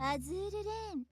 アズールレーン。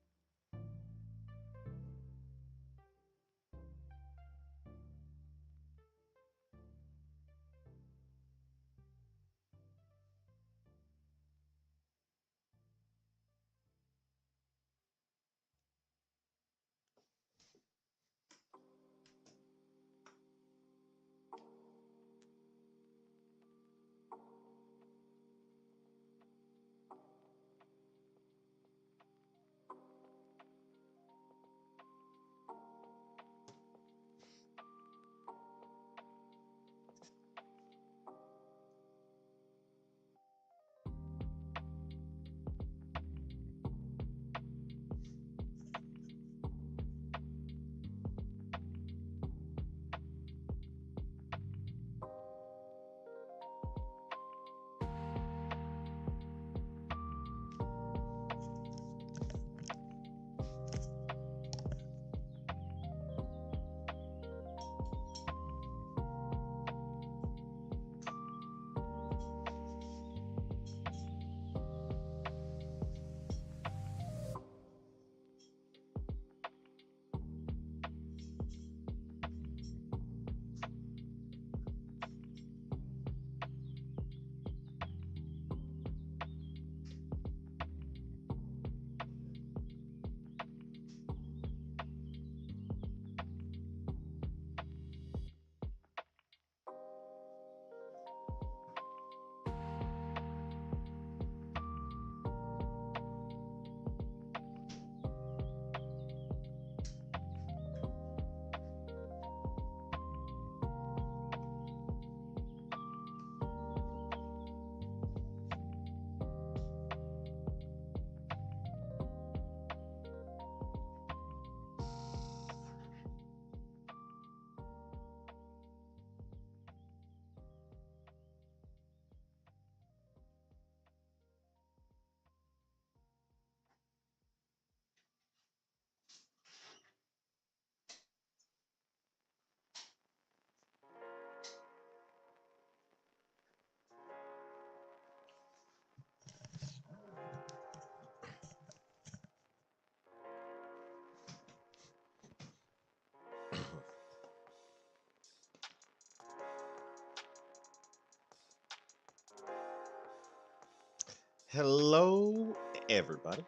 Hello, everybody.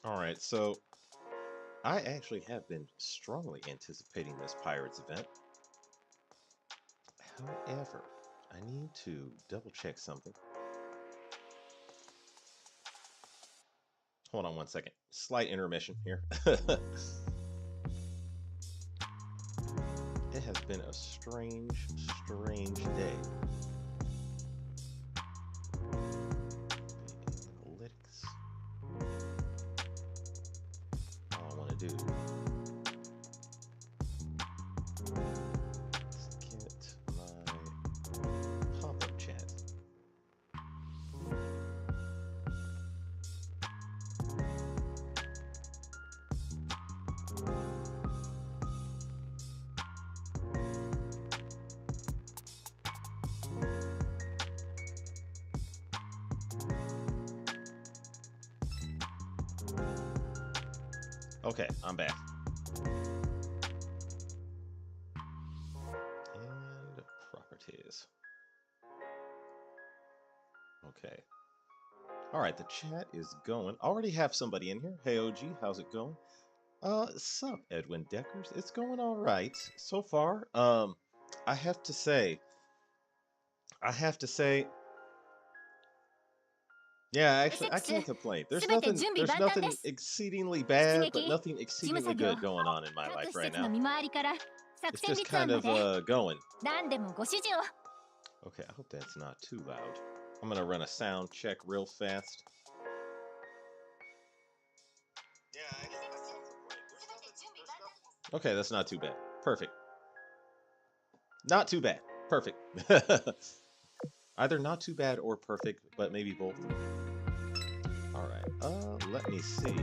All right, so I actually have been strongly anticipating this Pirates event. However, I need to double check something. Hold on one second. Slight intermission here. It has been a strange, strange day. Analytics. All I want to do is get my pop-up chat. Okay, I'm back. And properties. Okay. All right, the chat is going. Already have somebody in here. Hey, OG, how's it going? Sup, Edwin Deckers? It's going all right so far. I have to say, yeah, actually, I can't complain. There's nothing exceedingly bad, but nothing exceedingly good going on in my life right now. It's just kind of going. Okay, I hope that's not too loud. I'm gonna run a sound check real fast. Okay, that's not too bad. Perfect. Not too bad. Perfect. Either not too bad or perfect, but maybe both. Alright, let me see.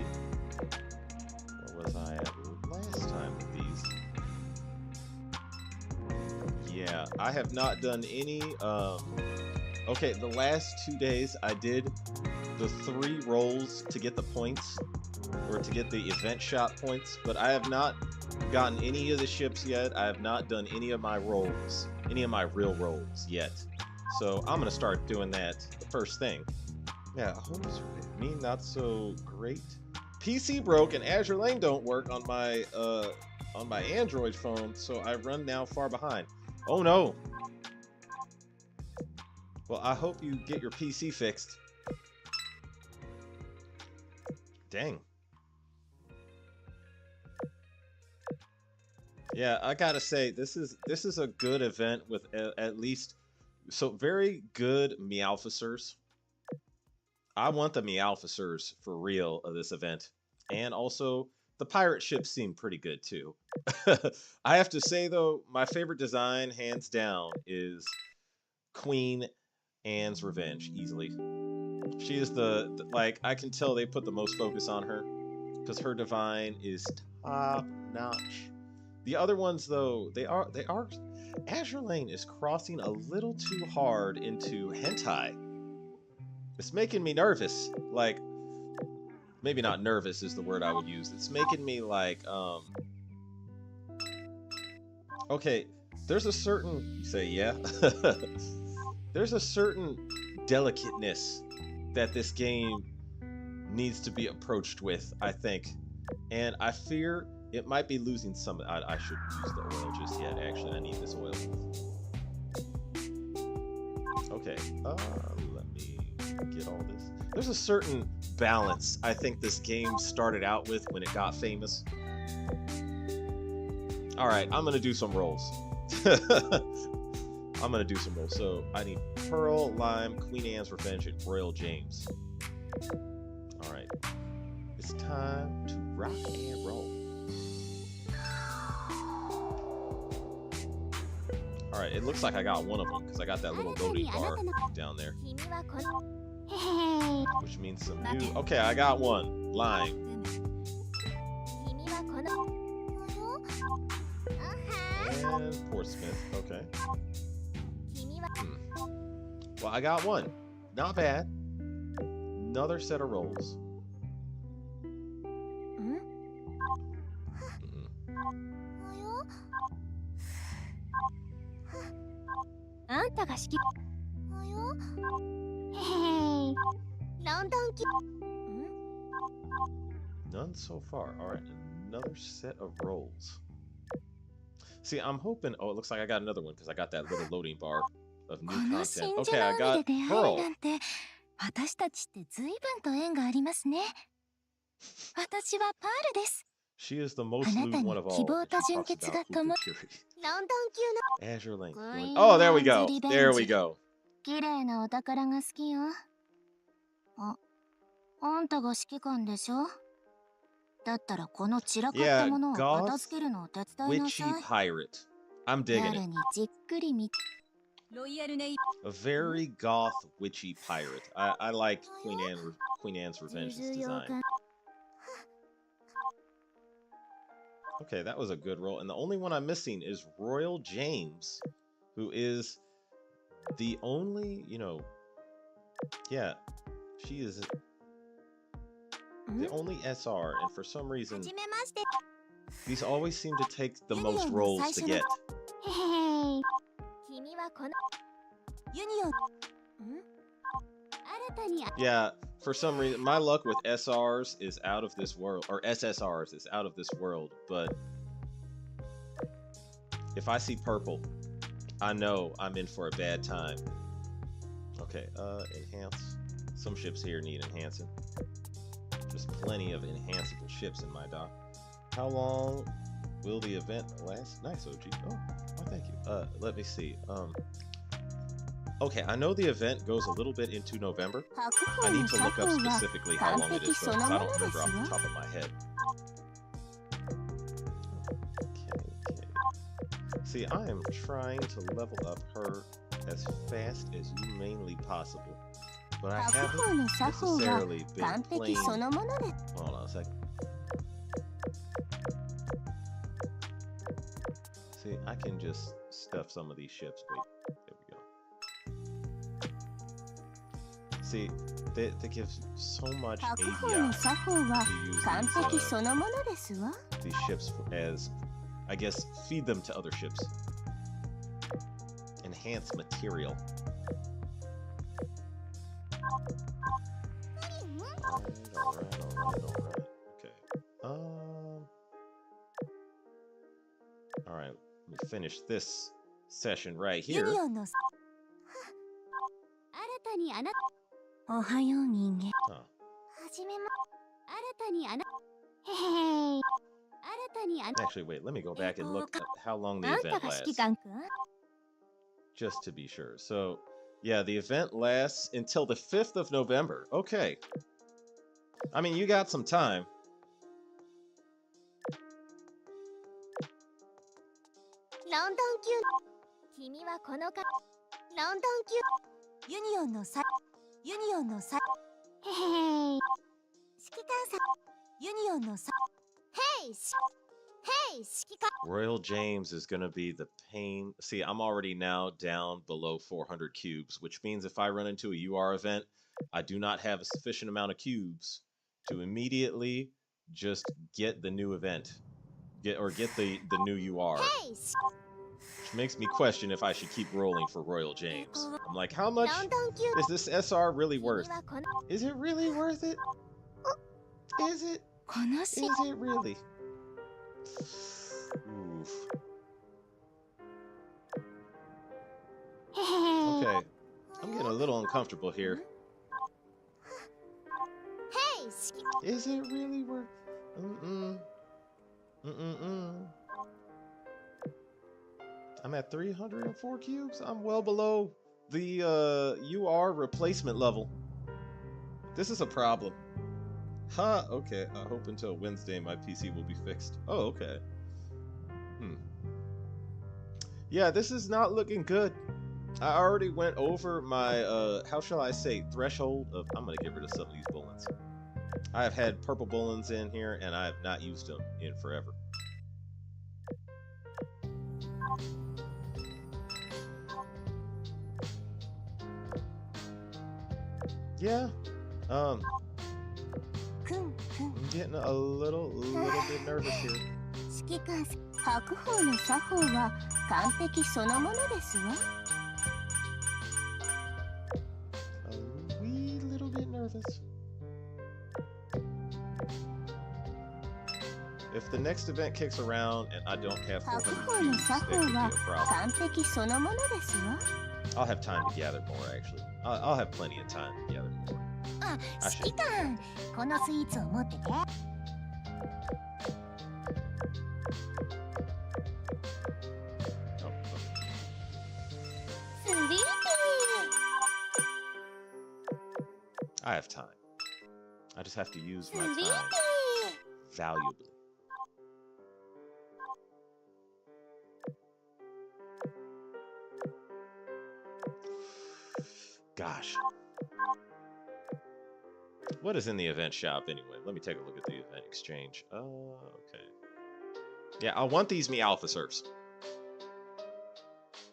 Where was I at last time with these? Yeah, I have not done any, okay, the last 2 days I did the 3 rolls to get the points, or to get the event shop points, but I have not gotten any of the ships yet. I have not done any of my rolls, any of my real rolls yet. So I'm gonna start doing that the first thing. Yeah, me not so great. PC broke and Azure Lane don't work on my Android phone, so I run now far behind. Oh no. Well, I hope you get your PC fixed. Dang. Yeah, I gotta say this is a good event with at least very good Meowficers. I want the Meowficers for real of this event, and also the pirate ships seem pretty good too. I have to say though, my favorite design, hands down, is Queen Anne's Revenge. Easily, she is like, I can tell they put the most focus on her because her divine is top notch. The other ones, though, they are. Azure Lane is crossing a little too hard into hentai. It's making me nervous. Like, maybe not nervous is the word I would use. It's making me like, okay, there's a certain, you say, yeah. There's a certain delicateness that this game needs to be approached with, I think, and I fear it might be losing some. I should use the oil just yet. Actually, I need this oil. Okay, let me get all this. There's a certain balance I think this game started out with when it got famous. All right, I'm gonna do some rolls. I'm gonna do some rolls. So I need Pearl, Lime, Queen Anne's Revenge, and Royal James. All right, it's time to rock and roll. All right, it looks like I got one of them because I got that little loading bar down there, which means some new. Okay, I got one. Lime. And Portsmouth. Okay. Well, I got one. Not bad. Another set of rolls. None so far. All right, another set of rolls. See, I'm hoping. Oh, it looks like I got another one because I got that little loading bar of new content. Okay, I got Pearl. She is the most lewd one of all. Azure Link. Oh, there we go. There we go. Yeah, goth witchy pirate. I'm digging it. A very goth witchy pirate. I like Queen Anne's Revenge's design. Okay, that was a good roll. And the only one I'm missing is Royal James, who is the only, yeah, she is the only SR, and for some reason, these always seem to take the most rolls to get. Yeah, for some reason, my luck with SRs is out of this world, or SSRs is out of this world, but if I see purple, I know I'm in for a bad time. Okay, enhance. Some ships here need enhancing. There's plenty of enhanceable ships in my dock. How long will the event last? Nice, OG. Oh, thank you. Let me see. Okay, I know the event goes a little bit into November. I need to look up specifically how long it is, though, because I don't remember off the top of my head. Okay. See, I am trying to level up her as fast as humanly possible, but I haven't necessarily been playing. Hold on a second. See, I can just stuff some of these ships. Wait, there we go. See, they give so much 白鵬 ADI の作法は to use 完璧そのものですわ。 these ships as, I guess, feed them to other ships. Enhance material. Alright. Okay. Alright, let me finish this session right ユニ here. オンの新たにあなおはよう人間。 Huh. はじめま新たにあなへへへ新たにあな Actually, wait, let me go back and look at how long the あんた event が lasts. 指揮官くん Just to be sure. So, yeah, the event lasts until the 5th of November. Okay. I mean, you got some time. ロンドン級君はこのかロンドン級ユニオンのさユニオンのさへへへ指揮官さんユニオンのさヘイしヘイ指揮官 Royal James is going to be the pain. See, I'm already now down below 400 cubes, which means if I run into a UR event, I do not have a sufficient amount of cubes to immediately just get the new event. Get the new UR. ヘイ Which makes me question if I should keep rolling for Royal James. I'm like, how ロ much ンドン級 is this SR really 君 worth? はこの Is it really worth it? Is it? 悲しい Is it really? Oof. へへへ Okay. I'm getting a little uncomfortable here. ヘイ指揮 Is it really worth? I'm at 304 cubes. I'm well below the UR replacement level. This is a problem. Huh, okay. I hope until Wednesday my PC will be fixed. Oh, okay. Yeah, this is not looking good. I already went over my, how shall I say, threshold of... I'm going to get rid of some of these bullets. I have had purple bullets in here, and I have not used them in forever. Yeah, くんくん I'm getting a little bit nervous here. 指揮官さん白鵬の作法は完璧そのものですわ。 A wee little bit nervous. If the next event kicks around and I don't have 白 400 鵬の cubes, 作 that 法 could be は a problem. 完璧そのものですわ。 I'll have time to gather more, actually. I'll have plenty of time to gather more. あ、 I 指揮官、このスイーツを持ってて。 Oh, oh. スリーピー I have time. I just have to use ス my リーピ time ー valuably. Gosh. What is in the event shop anyway? Let me take a look at the event exchange. Okay. Yeah, I want these Meowth serfs.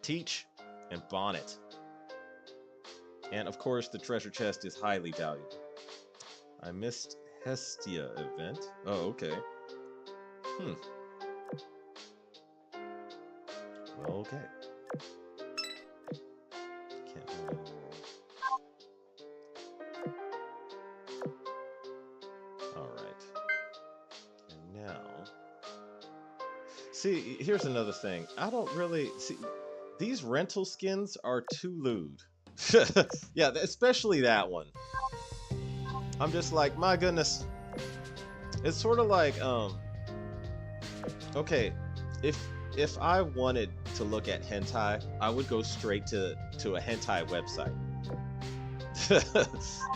Teach and Bonnet. And of course, the treasure chest is highly valuable. I missed Hestia event. Oh, okay. Well, okay. Can't have any more. Alright. And now... See, here's another thing. I don't really... See, these rental skins are too lewd. Yeah, especially that one. I'm just like, my goodness. It's sort of like, okay, if I wanted to look at hentai, I would go straight to a hentai website.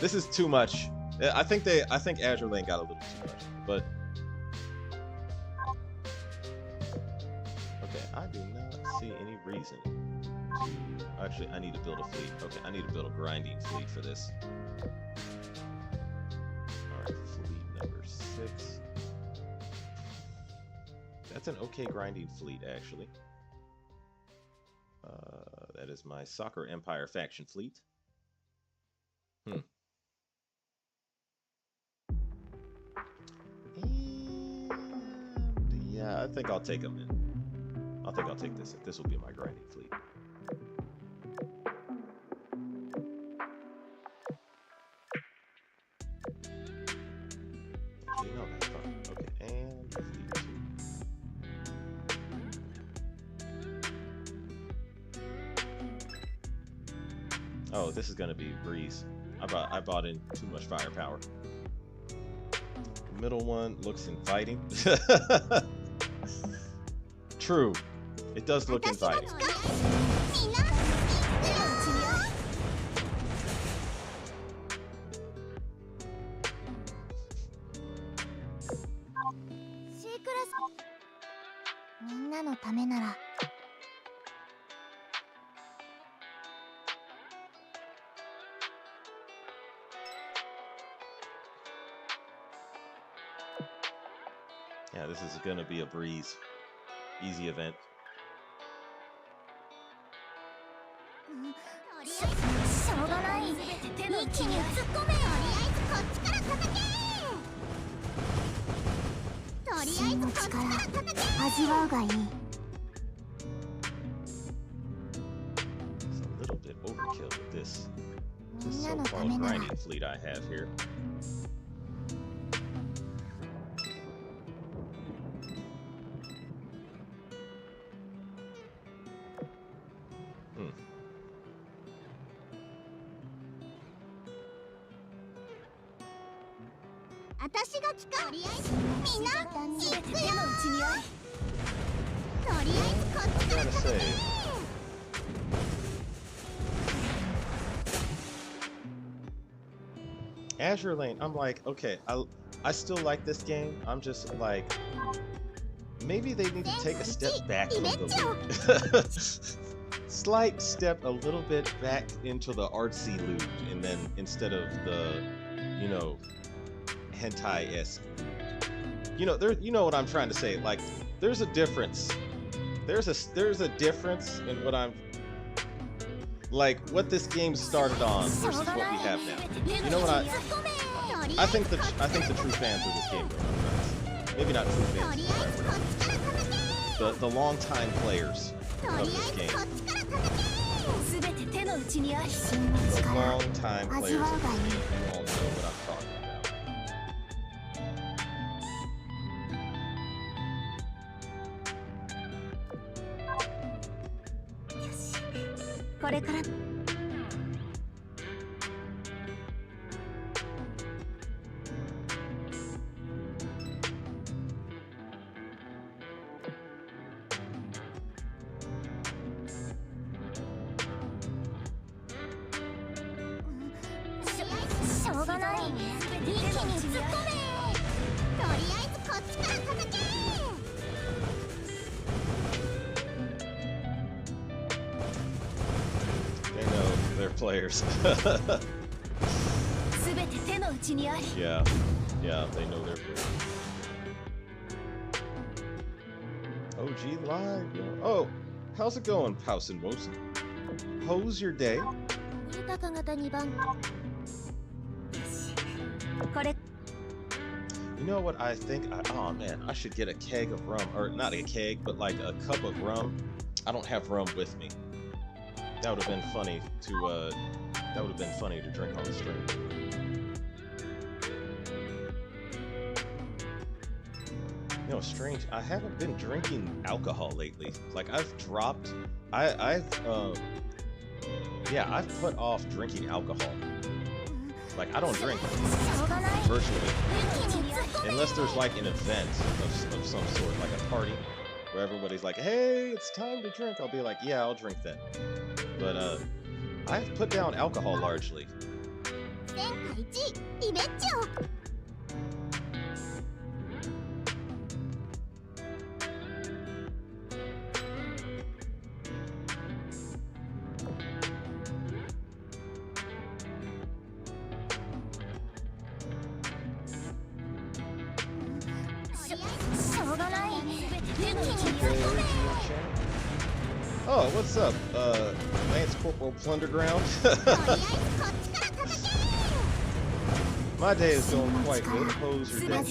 This is too much. I think Azur Lane got a little too much, but okay, I do not see any reason to... Actually, I need to build a fleet. Okay, I need to build a grinding fleet for this. Alright, fleet number 6. That's an okay grinding fleet, actually. That is my Soccer Empire faction fleet. I think I'll take him in. I think I'll take this. This will be my grinding fleet. Okay, no, that's fine. Okay, and fleet 2. Oh, this is gonna be a breeze. I bought in too much firepower. The middle one looks inviting. True. It does look inviting. Yeah, this is gonna be a breeze. Easy event. It's a little bit overkill with this so-called grinding fleet I have here. Azur Lane, I'm like, okay, I still like this game. I'm just like, maybe they need to take a step back from the loot. Slight step a little bit back into the artsy loot, and then instead of the, you know, hentai-esque. You know what I'm trying to say. Like, there's a difference. There's a difference in what I'm like what this game started on versus what we have now. You know what I think the true fans of this game know what I'm trying to say. Maybe not true fans, but the longtime players of this game. The long-time players of this game, you all know what I'm talking about. これから しょうがない。一気に突っ込め。とりあえずこっちから叩け。 They know their players. Yeah, they know their players. OG Live, yo. Oh, how's it going, House and Mosen? How's your day? You know what I think? Oh man, I should get a keg of rum, or not a keg, but like a cup of rum. I don't have rum with me. That would have been funny to drink on the stream. You know, strange. I haven't been drinking alcohol lately. Like I've dropped. I've put off drinking alcohol. Like I don't drink virtually unless there's like an event of some sort, like a party where everybody's like, "Hey, it's time to drink." I'll be like, "Yeah, I'll drink that." But I've put down alcohol largely. Oh, what's up, Lance Corporal Plunderground? My day is going quite good. How's your day?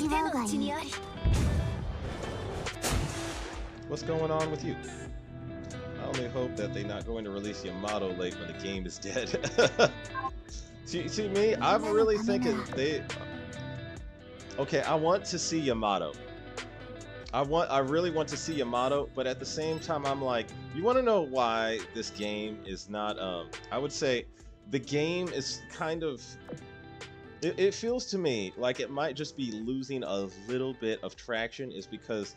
What's going on with you? I only hope that they're not going to release Yamato late when the game is dead. see me? I'm really thinking they... Okay, I want to see Yamato. I really want to see Yamato, but at the same time, I'm like, you want to know why this game is not, I would say the game is kind of, it feels to me like it might just be losing a little bit of traction is because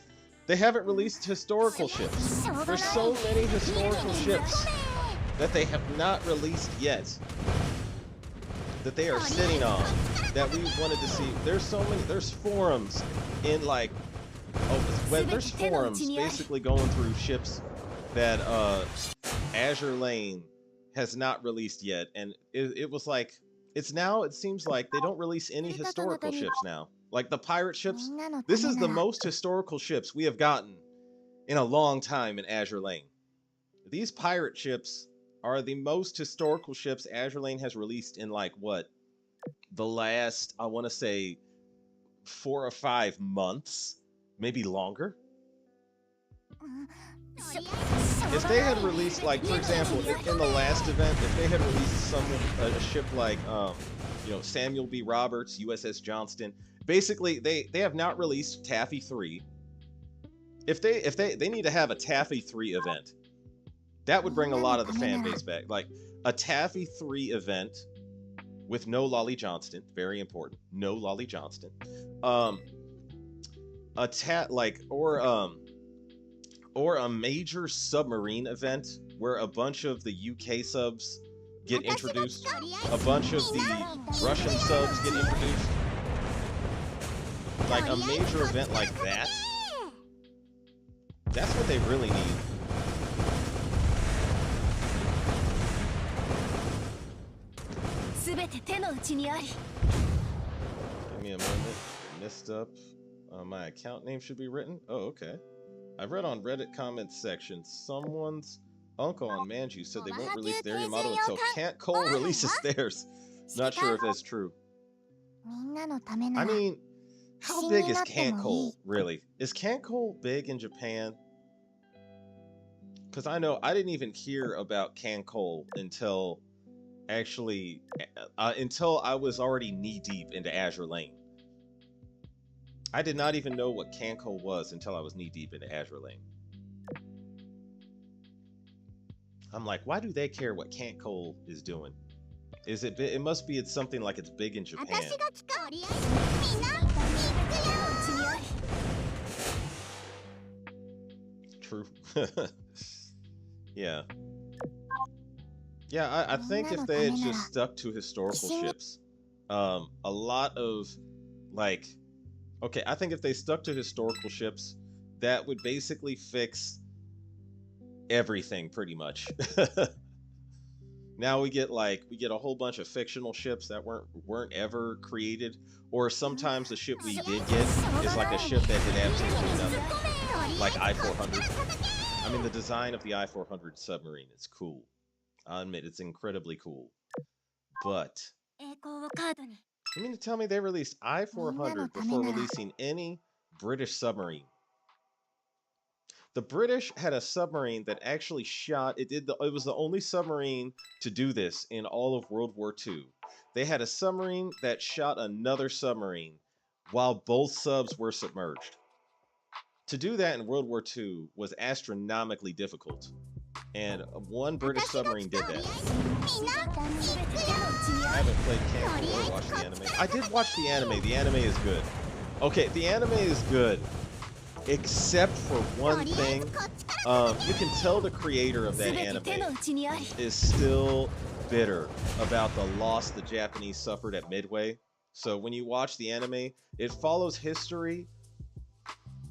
they haven't released historical ships. There's so many historical ships that they have not released yet that they are sitting on that we wanted to see. There's so many, there's forums in like, there's forums basically going through ships that Azur Lane has not released yet, and it was like it seems like they don't release any historical ships now. Like the pirate ships, this is the most historical ships we have gotten in a long time in Azur Lane. These pirate ships are the most historical ships Azur Lane has released in like what? The last, I want to say 4 or 5 months. Maybe longer. If they had released, like, for example, in the last event, if they had released a ship like, you know, Samuel B. Roberts, USS Johnston, basically they have not released Taffy 3. If they need to have a Taffy 3 event, that would bring a lot of the fan base back. Like a Taffy 3 event with no Lolly Johnston, very important, no Lolly Johnston. Or a major submarine event where a bunch of the UK subs get introduced, a bunch of the Russian subs get introduced, like a major event like that. That's what they really need. Give me a moment. Messed up. My account name should be written. Oh, okay. I've read on Reddit comments section, someone's uncle on Manju said they won't release their Yamato until Can't Cole releases theirs. Not sure if that's true. I mean, how big is Can't Cole, really? Is Can't Cole big in Japan? Because I know I didn't even hear about Can't Cole until actually, until I was already knee-deep into Azur Lane. I did not even know what Canco was until I was knee-deep into Azur Lane. I'm like, why do they care what Canco is doing? Is it? It must be. It's something like it's big in Japan. True. Yeah. Yeah. I think if they had just stuck to historical ships, a lot of like. Okay, I think if they stuck to historical ships, that would basically fix everything pretty much. Now we get a whole bunch of fictional ships that weren't ever created, or sometimes the ship we did get is like a ship that did absolutely nothing, like I-400. I mean, the design of the I-400 submarine is cool. I'll admit it's incredibly cool, but. You mean to tell me they released I-400 before releasing any British submarine? The British had a submarine that actually shot. It was the only submarine to do this in all of World War II. They had a submarine that shot another submarine while both subs were submerged. To do that in World War II was astronomically difficult, and one British submarine did that. I haven't played Canco or watched the anime. I did watch the anime. The anime is good. Okay, the anime is good, except for one thing. You can tell the creator of that anime is still bitter about the loss the Japanese suffered at Midway. So when you watch the anime, it follows history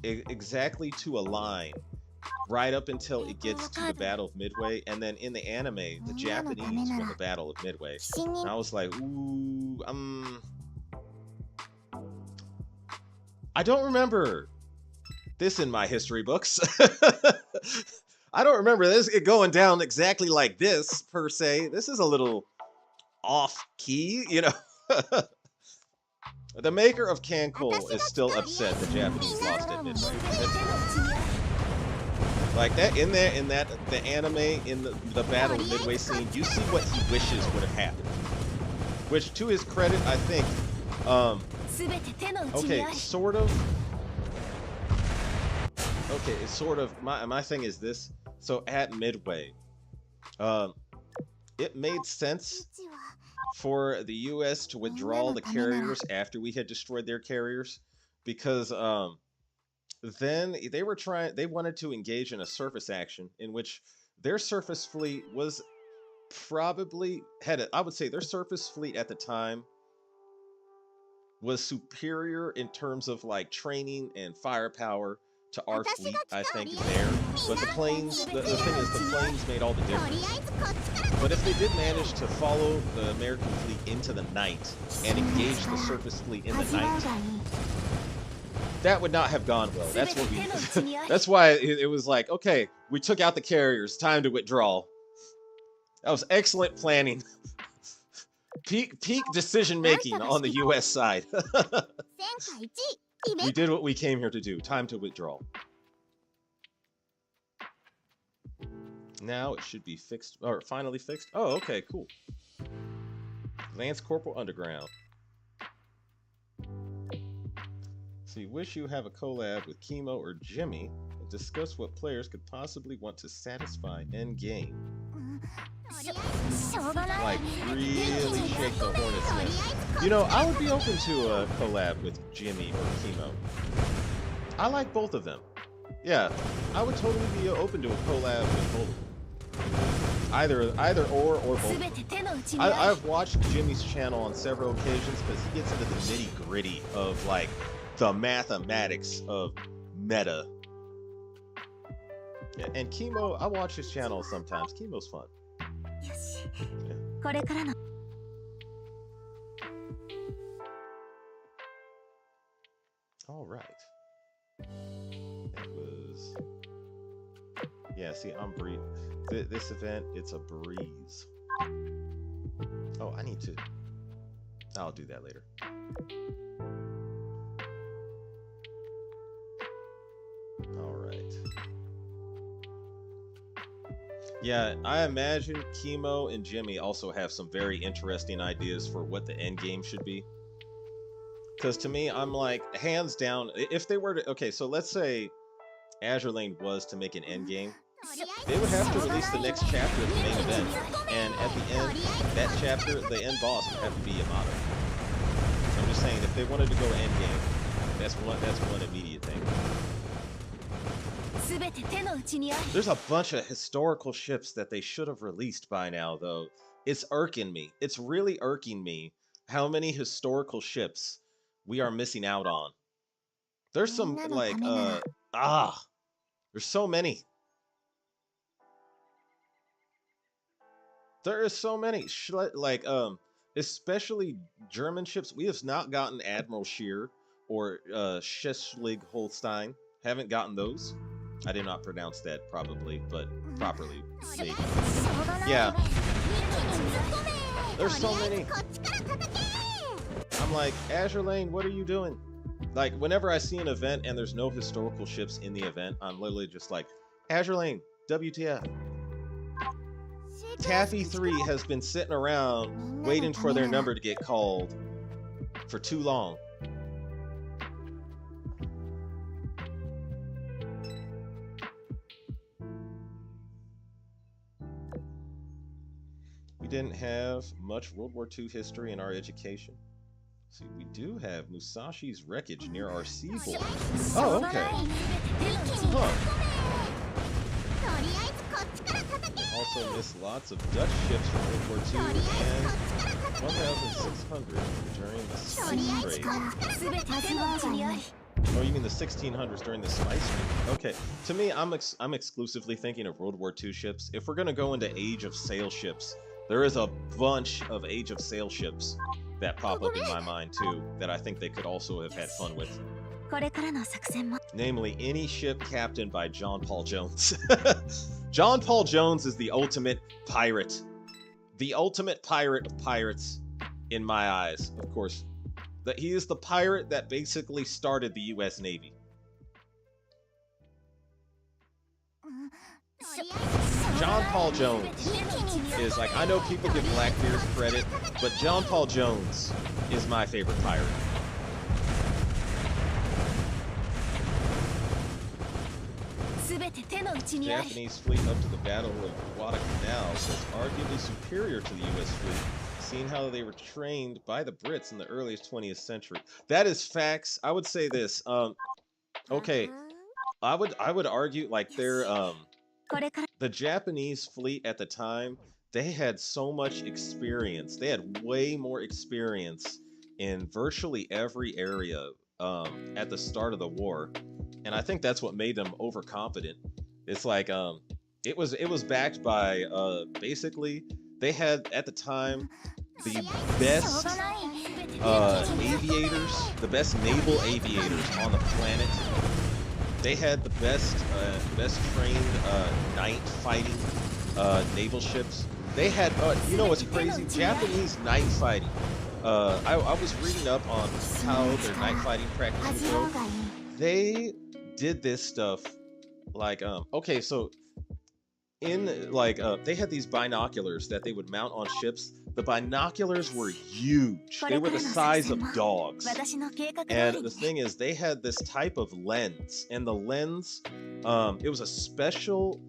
exactly to a line, right up until it gets to the Battle of Midway, and then in the anime, the Japanese won the Battle of Midway. And I was like, ooh, I don't remember this in my history books. I don't remember this going down exactly like this, per se. This is a little off-key, you know? The maker of Cancol is still upset the Japanese lost at Midway. Like that in the anime in the battle midway scene, you see what he wishes would have happened. Which, to his credit, I think, okay, sort of. Okay, it's sort of my thing is this. So at midway, it made sense for the U.S. to withdraw the carriers after we had destroyed their carriers, because then they wanted to engage in a surface action in which their surface fleet was probably I would say their surface fleet at the time was superior in terms of like training and firepower to our fleet, I think, there. But the planes, the thing is, the planes made all the difference. But if they did manage to follow the American fleet into the night and engage the surface fleet in the night, that would not have gone well. That's what we. That's why it was like, okay, we took out the carriers. Time to withdraw. That was excellent planning. Peak decision making on the U.S. side. We did what we came here to do. Time to withdraw. Now it should be fixed, or finally fixed. Oh, okay, cool. Lance Corporal Underground. So you wish you have a collab with Chemo or Jimmy and discuss what players could possibly want to satisfy end game. Like, really shake the hornet's nest. You know, I would be open to a collab with Jimmy or Chemo. I like both of them. Yeah, I would totally be open to a collab with both. Either or both. I've watched Jimmy's channel on several occasions because he gets into the nitty gritty of like the mathematics of meta. Yeah, and Chemo, I watch his channel sometimes. Chemo's fun. Yeah. All right. That was. Yeah. See, I'm breeze. This event, it's a breeze. Oh, I need to. I'll do that later. All right. Yeah, I imagine Chemo and Jimmy also have some very interesting ideas for what the end game should be. Because to me, I'm like, hands down, if they were to... Okay, so let's say Azur Lane was to make an end game. They would have to release the next chapter of the main event. And at the end, that chapter, the end boss would have to be Yamato. So I'm just saying, if they wanted to go end game, that's one immediate thing. There's a bunch of historical ships that they should have released by now, though. It's irking me. It's really irking me how many historical ships we are missing out on. There's some, like, there's so many. There is so many. Like, especially German ships. We have not gotten Admiral Scheer or Schleswig Holstein. Haven't gotten those. I did not pronounce that probably, but properly, maybe. Yeah. There's so many. I'm like, Azur Lane, what are you doing? Like, whenever I see an event and there's no historical ships in the event, I'm literally just like, Azur Lane, WTF. Taffy 3 has been sitting around waiting for their number to get called for too long. We didn't have much World War II history in our education. See, we do have Musashi's wreckage near our seaboard. Oh, okay. Huh. Also missed lots of Dutch ships from World War II and 1,600 during the slave trade. Oh, you mean the 1600s during the spice trade? Okay. To me, I'm exclusively thinking of World War II ships. If we're gonna go into Age of Sail ships, there is a bunch of Age of Sail ships that pop up in my mind too that I think they could also have had fun with. Namely, any ship captained by John Paul Jones. John Paul Jones is the ultimate pirate. The ultimate pirate of pirates in my eyes, of course. That he is the pirate that basically started the US Navy. John Paul Jones is like, I know people give Blackbeard credit, but John Paul Jones is my favorite pirate. Japanese fleet up to the Battle of Guadalcanal was arguably superior to the U.S. fleet, seeing how they were trained by the Brits in the earliest 20th century. That is facts. I would say this. Okay, I would argue like the Japanese fleet at the time, they had so much experience. They had way more experience in virtually every area at the start of the war. And I think that's what made them overconfident. It's like it was backed by basically they had at the time the best aviators, the best naval aviators on the planet. They had the best trained night fighting naval ships. They had you know what's crazy? Japanese night fighting. I was reading up on how their night fighting practice would go. They did this stuff like okay, so in like they had these binoculars that they would mount on ships. The binoculars were huge. They were the size of dogs. And the thing is, they had this type of lens, and the lens it was a special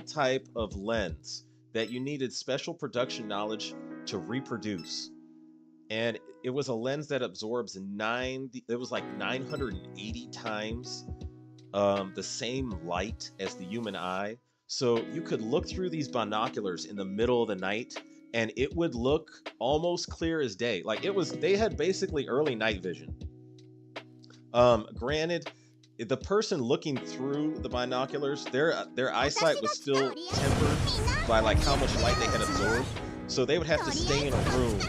type of lens that you needed special production knowledge to reproduce. And it was a lens that absorbs 980 times the same light as the human eye. So you could look through these binoculars in the middle of the night and it would look almost clear as day. Like they had basically early night vision. Granted, the person looking through the binoculars, their eyesight was still tempered by like how much light they had absorbed. So they would have to stay in a room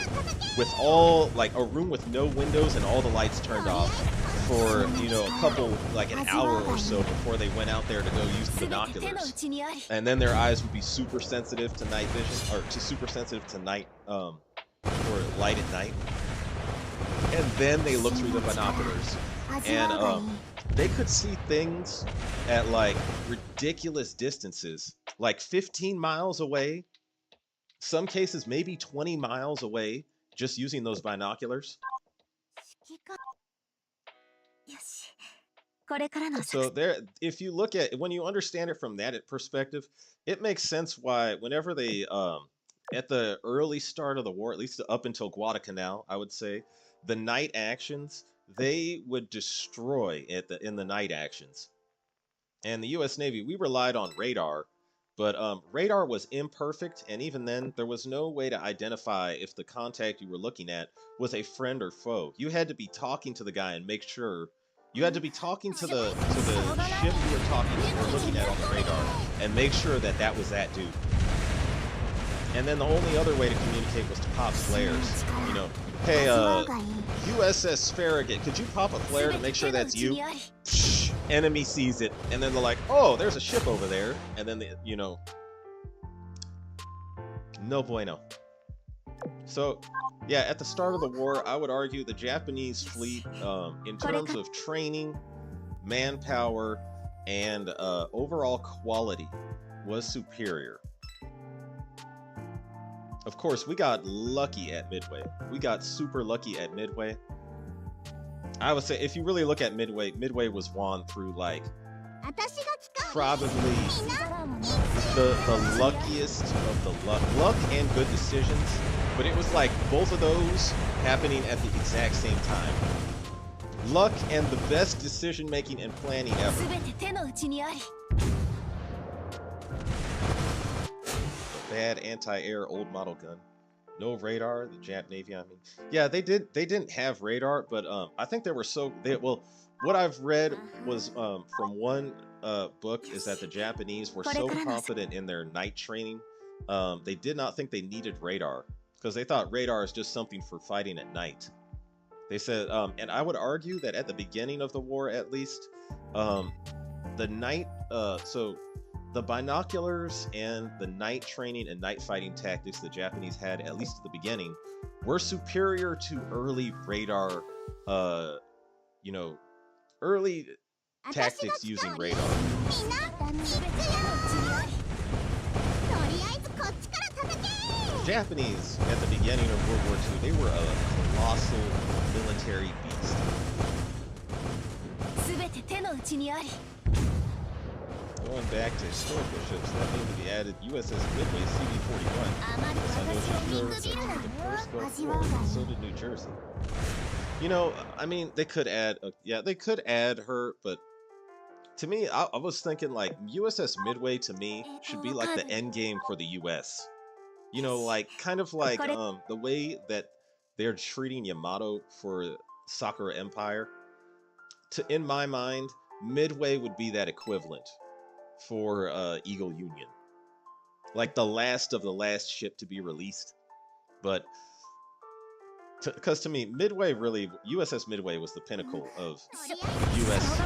with a room with no windows and all the lights turned off for, you know, a couple, like an hour or so before they went out there to go use the binoculars. And then their eyes would be super sensitive to night vision, or super sensitive to night, or light at night. And then they looked through the binoculars. And they could see things at like ridiculous distances, like 15 miles away. Some cases maybe 20 miles away, just using those binoculars. So there, if you look at, when you understand it from that perspective, it makes sense why whenever they, at the early start of the war, at least up until Guadalcanal, I would say, the night actions, they would destroy in the night actions. And the U.S. Navy, we relied on radar. But radar was imperfect, and even then, there was no way to identify if the contact you were looking at was a friend or foe. You had to be talking to the guy and make sure. You had to be talking to the ship you were looking at on the radar and make sure that that was that dude. And then the only other way to communicate was to pop flares. You know, hey, USS Farragut, could you pop a flare to make sure that's you? Psh, enemy sees it, and then they're like, oh, there's a ship over there. And then, you know, no bueno. So, yeah, at the start of the war, I would argue the Japanese fleet, in terms of training, manpower, and overall quality, was superior. Of course, we got lucky at Midway. We got super lucky at Midway. I would say, if you really look at Midway, Midway was won through, like, probably the luckiest of the luck and good decisions. But it was like both of those happening at the exact same time. Luck and the best decision-making and planning ever. Bad anti-air old model gun. No radar, the Jap Navy, I mean. Yeah, they didn't have radar, but I think they were well, what I've read was from one book is that the Japanese were so confident in their night training, they did not think they needed radar, because they thought radar is just something for fighting at night. They said, and I would argue that at the beginning of the war, at least, the night, so the binoculars and the night training and night fighting tactics the Japanese had, at least at the beginning, were superior to early radar, you know, early tactics using radar. みんな行くよ。とりあえずこっちから叩け。 Japanese at the beginning of World War II, they were a colossal military beast. すべて手の内にあり。 Going back to historical ships, that need to be added USS Midway CV-41. あまり Yes, I know 私を she 見 served くびるな in the First Gulf 味 War, わうがいい。 and so did New Jersey. You know, I mean, they could add, yeah, they could add her, but to me, I was thinking like USS Midway to me should be like the end game for the US. You know, like kind of like the way that they're treating Yamato for Sakura Empire. In my mind, Midway would be that equivalent for Eagle Union, like the last of the last ship to be released. But because to me, Midway really, USS Midway was the pinnacle of U.S.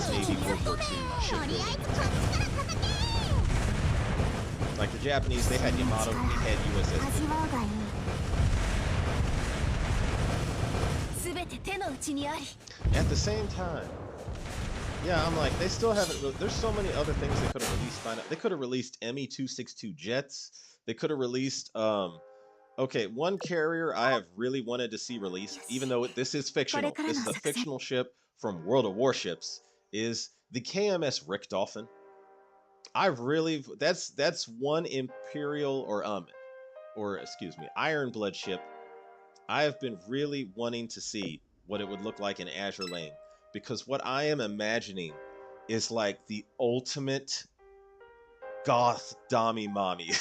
Navy World War II shipbuilding. Like the Japanese, they had Yamato, they had USS 味 Midway. わうがいい。すべて手の内にあり。 At the same time, yeah, I'm like, they still haven't. There's so many other things they could have released by now. They could have released ME-262 jets. They could have released. Okay, one carrier I have really wanted to see released, even though this is fictional. This is a fictional ship from World of Warships. Is the KMS Richthofen. I really that's one Imperial or excuse me, Iron Blood ship I have been really wanting to see what it would look like in Azure Lane, because what I am imagining is like the ultimate goth Dami mommy.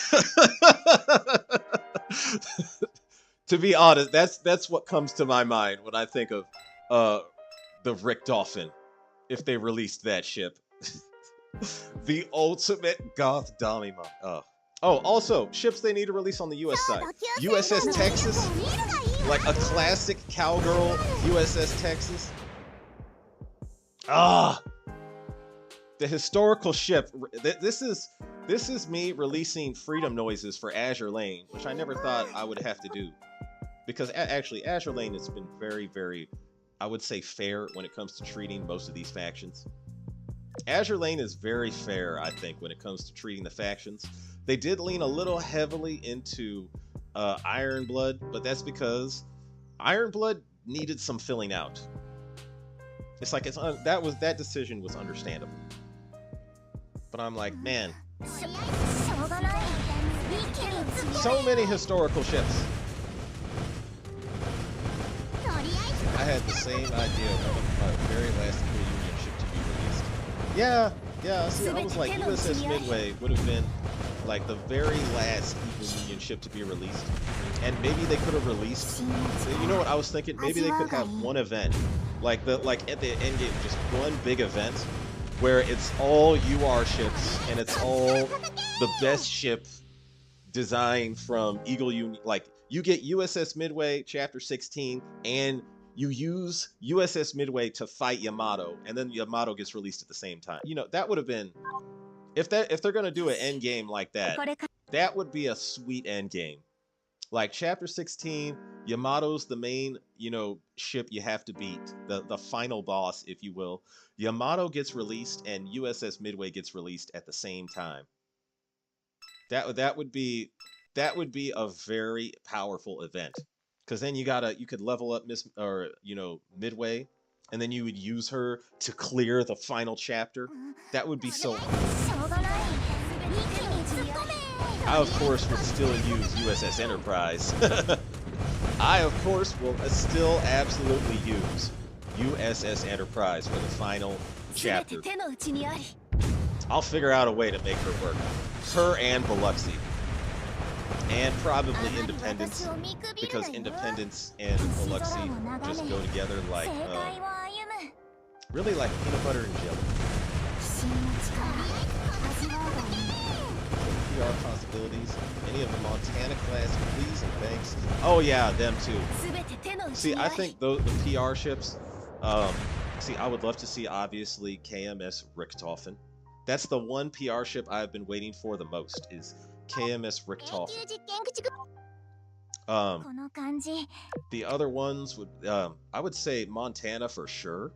To be honest, that's what comes to my mind when I think of the Richthofen if they released that ship. The ultimate goth Dami mommy. Oh, also, ships they need to release on the US side. USS Texas, like a classic cowgirl USS Texas. The historical ship. This is me releasing freedom noises for Azure Lane, which I never thought I would have to do. Because actually, Azure Lane has been very, very, I would say, fair when it comes to treating most of these factions. Azure Lane is very fair, I think, when it comes to treating the factions. They did lean a little heavily into Iron Blood, but that's because Iron Blood needed some filling out. It's like that decision was understandable. But I'm like, man, so many historical ships. I had the same idea of my very last Eagle Union ship to be released. Yeah. See, I was like, USS Midway would have been like the very last Eagle Union ship to be released, and maybe they could have released. You know what I was thinking? Maybe they could have one event, like at the end game, just one big event where it's all UR ships and it's all the best ship design from Eagle Union. Like you get USS Midway Chapter 16 and you use USS Midway to fight Yamato, and then Yamato gets released at the same time. You know, that would have been, if they're gonna do an end game like that, that would be a sweet end game. Like Chapter 16, Yamato's the main, ship you have to beat, the final boss, if you will. Yamato gets released and USS Midway gets released at the same time. That would be a very powerful event. Because then you could level up Midway, and then you would use her to clear the final chapter. That would be so cool. I, of course, would still use USS Enterprise. I, of course, will still absolutely use USS Enterprise for the final chapter. I'll figure out a way to make her work. Her and Biloxi. And probably Independence, because Independence and Biloxi just go together like, really like peanut butter and jelly. PR possibilities. Any of the Montana class Pleas and Banks. Oh yeah, them too. See, I think the PR ships, I would love to see, obviously, KMS Richthofen. That's the one PR ship I've been waiting for the most, is KMS Richthofen. The other ones would, I would say Montana for sure.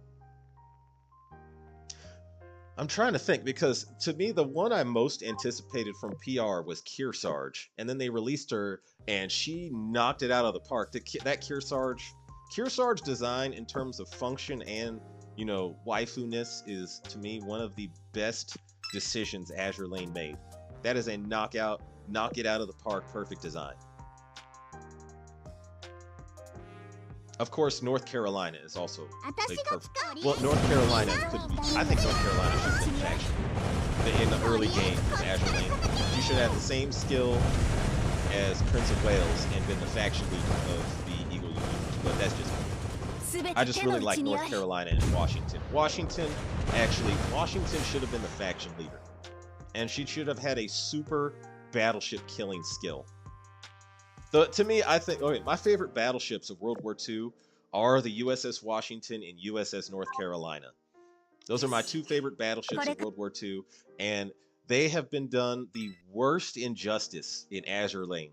I'm trying to think because to me the one I most anticipated from PR was Kearsarge, and then they released her and she knocked it out of the park. That Kearsarge design in terms of function and waifu-ness is to me one of the best decisions Azure Lane made. That is a knock it out of the park, perfect design. Of course, North Carolina is also a perfect. Well, North Carolina could be. I think North Carolina should have been faction in the early game with Azure Lane. You should have the same skill as Prince of Wales and been the faction leader of the Eagle Union. But that's just me. I just really like North Carolina and Washington. Washington should have been the faction leader, and she should have had a super battleship killing skill. To me, I think my favorite battleships of World War II are the USS Washington and USS North Carolina. Those are my two favorite battleships of World War II, and they have been done the worst injustice in Azure Lane.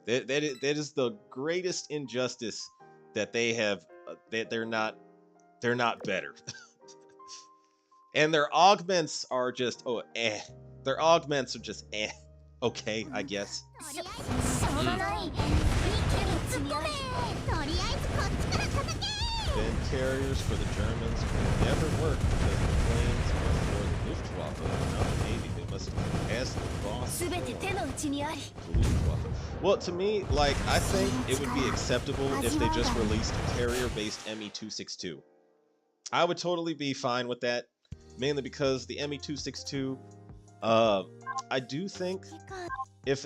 That is the greatest injustice that they have. They're not better, and their augments are just Their augments are just okay, I guess. Then carriers for the Germans will never work because the planes are for the Luftwaffe, not the Navy. They must ask the boss. Luftwaffe. Well, to me, I think it would be acceptable if they just released a carrier-based ME-262. I would totally be fine with that, mainly because the ME-262. I do think if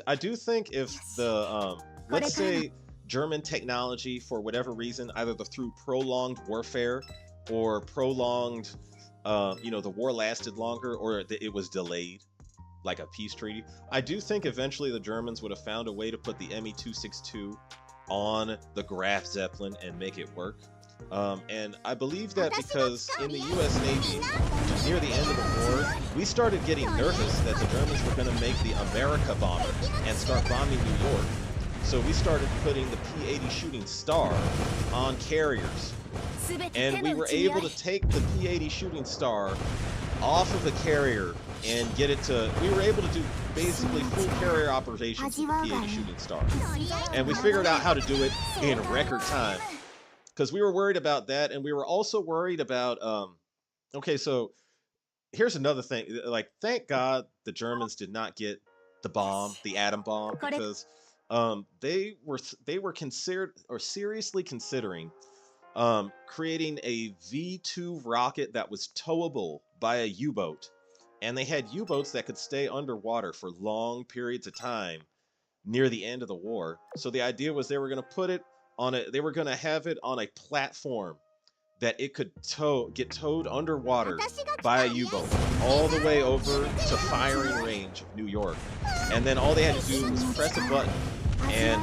the let's say German technology for whatever reason, either through prolonged warfare or prolonged the war lasted longer or it was delayed like a peace treaty, I do think eventually the Germans would have found a way to put the ME-262 on the Graf Zeppelin and make it work. And I believe that because in the US Navy, near the end of the war, we started getting nervous that the Germans were going to make the America bomber and start bombing New York. So we started putting the P-80 Shooting Star on carriers. And we were able to take the P-80 Shooting Star off of the carrier and get it to... We were able to do basically full carrier operations with the P-80 Shooting Star. And we figured out how to do it in record time. Because we were worried about that, and we were also worried about... okay, so here's another thing. Thank God the Germans did not get the bomb, the atom bomb, because they were considered or seriously considering creating a V2 rocket that was towable by a U-boat, and they had U-boats that could stay underwater for long periods of time near the end of the war. So the idea was they were going to put it on they were going to have it on a platform that it could get towed underwater by a U-boat all the way over to firing range of New York. And then all they had to do was press a button, and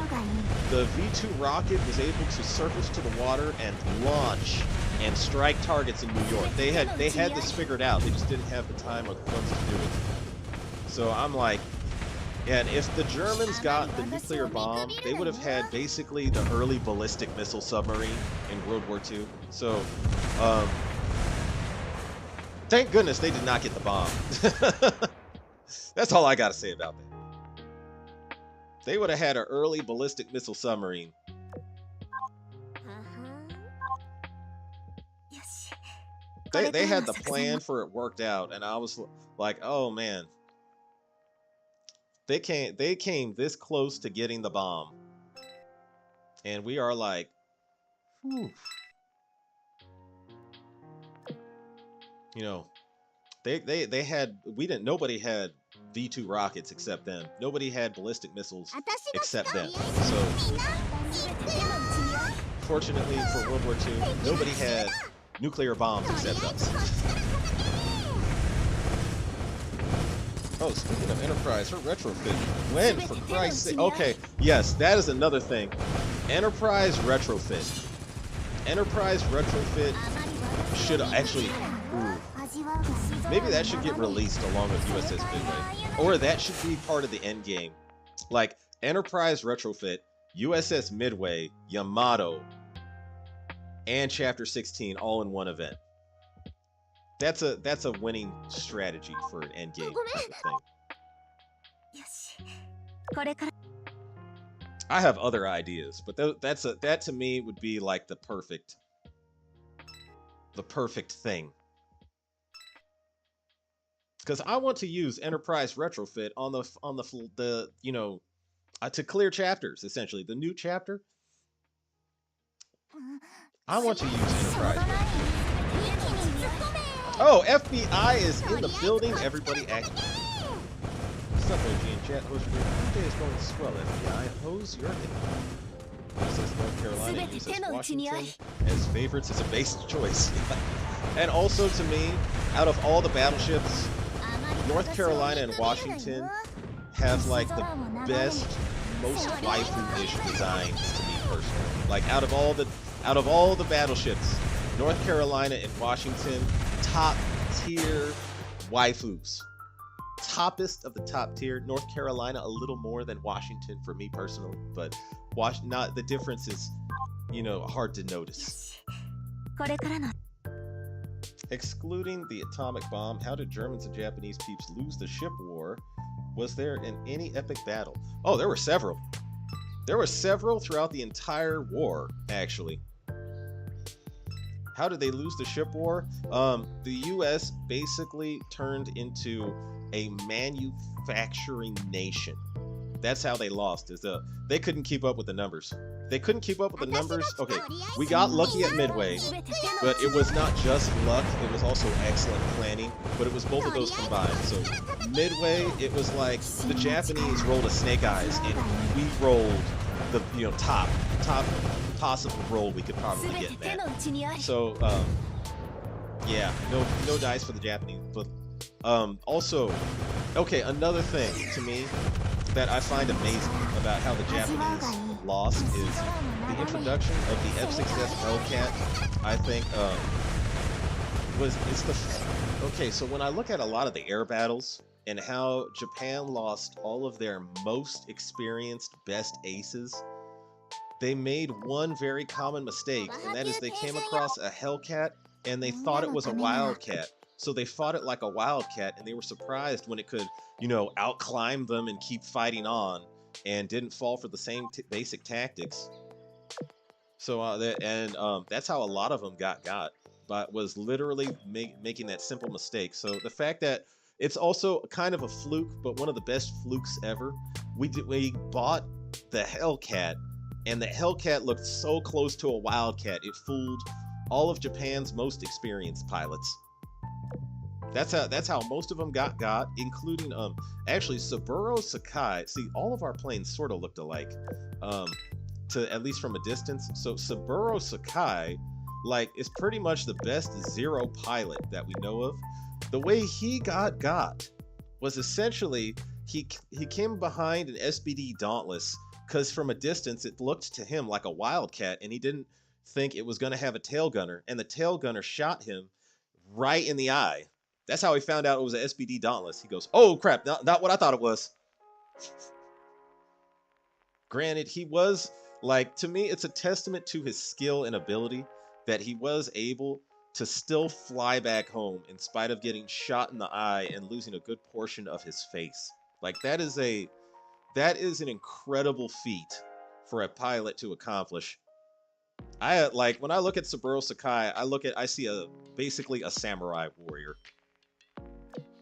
the V2 rocket was able to surface to the water and launch and strike targets in New York. They had this figured out. They just didn't have the time or the funds to do it. So I'm like, and if the Germans got the nuclear bomb, they would have had basically the early ballistic missile submarine in World War II. So, thank goodness they did not get the bomb. That's all I gotta say about that. They would have had an early ballistic missile submarine. They had the plan for it worked out, and I was like, oh man. They came this close to getting the bomb. And we are like, whew. They had nobody had V2 rockets except them. Nobody had ballistic missiles except them. So fortunately for World War II, nobody had nuclear bombs except us. Oh, speaking of Enterprise, her retrofit. When, for Christ's sake? Okay, yes, that is another thing. Enterprise retrofit. Enterprise retrofit should actually... Ooh, maybe that should get released along with USS Midway. Or that should be part of the end game. Like, Enterprise retrofit, USS Midway, Yamato, and Chapter 16 all in one event. That's a winning strategy for an end game type of thing. よし。これから I have other ideas, but that to me would be like the perfect thing. Because I want to use Enterprise Retrofit on the you know, to clear chapters, essentially the new chapter. I want to use Enterprise Retrofit. Oh, FBI is in the building. Everybody act. What's up, OG and chat? Host your day is going swell. FBI, hose your day. Says North Carolina uses Washington as favorites is a basic choice. And also to me, out of all the battleships, North Carolina and Washington have like the best, most waifu-ish designs to me personally. Like out of all the battleships, North Carolina and Washington, top tier waifus. Toppest of the top tier. North Carolina a little more than Washington for me personally, but not the difference is, you know, hard to notice. これからの Excluding the atomic bomb, how did Germans and Japanese peeps lose the ship war? Was there in any epic battle? Oh, there were several. There were several throughout the entire war, actually. How did they lose the ship war? The US basically turned into a manufacturing nation. That's how they lost. They couldn't keep up with the numbers. They couldn't keep up with the numbers. Okay, we got lucky at Midway, but it was not just luck. It was also excellent planning. But it was both of those combined. So Midway, it was like the Japanese rolled a snake eyes, and we rolled the top possible roll we could probably get in that. So yeah, no dice for the Japanese. But also, okay, another thing to me that I find amazing about how the Japanese lost is the introduction of the F6S Hellcat. I think okay. So when I look at a lot of the air battles and how Japan lost all of their most experienced best aces, they made one very common mistake, and that is they came across a Hellcat and they thought it was a Wildcat. So they fought it like a Wildcat, and they were surprised when it could, outclimb them and keep fighting on, and didn't fall for the same basic tactics. So that's how a lot of them got, but was literally making that simple mistake. So the fact that it's also kind of a fluke, but one of the best flukes ever. We bought the Hellcat, and the Hellcat looked so close to a Wildcat, it fooled all of Japan's most experienced pilots. That's how most of them got, including actually Saburo Sakai. See, all of our planes sort of looked alike, to at least from a distance. So Saburo Sakai, is pretty much the best Zero pilot that we know of. The way he got was essentially he came behind an SBD Dauntless because from a distance it looked to him like a Wildcat, and he didn't think it was going to have a tail gunner, and the tail gunner shot him right in the eye. That's how he found out it was an SBD Dauntless. He goes, "Oh crap, not what I thought it was." Granted, he was to me, it's a testament to his skill and ability that he was able to still fly back home in spite of getting shot in the eye and losing a good portion of his face. That is an incredible feat for a pilot to accomplish. When I look at Saburo Sakai, I see basically a samurai warrior.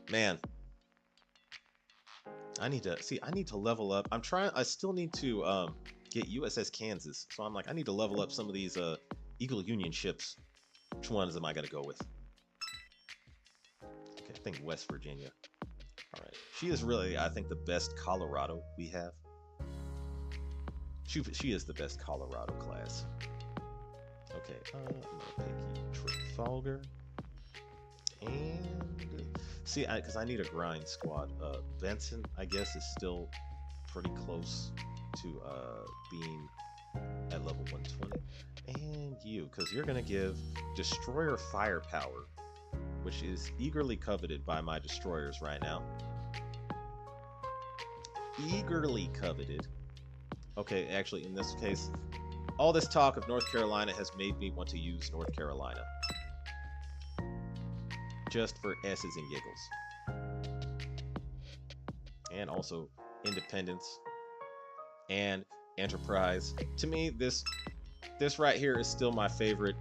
Man, I need to level up. I still need to get USS Kansas. So I need to level up some of these Eagle Union ships. Which ones am I gonna go with? Okay, I think West Virginia. All right, she is really, I think, the best Colorado we have. She is the best Colorado class. Okay, I'm gonna pick Trafalgar. And see, because I need a grind squad. Benson, I guess, is still pretty close to being at level 120. And you, because you're gonna give destroyer firepower, which is eagerly coveted by my destroyers right now. Eagerly coveted. Okay, actually, in this case, all this talk of North Carolina has made me want to use North Carolina. just for S's and giggles. And also Independence and Enterprise. To me, this right here is still my favorite.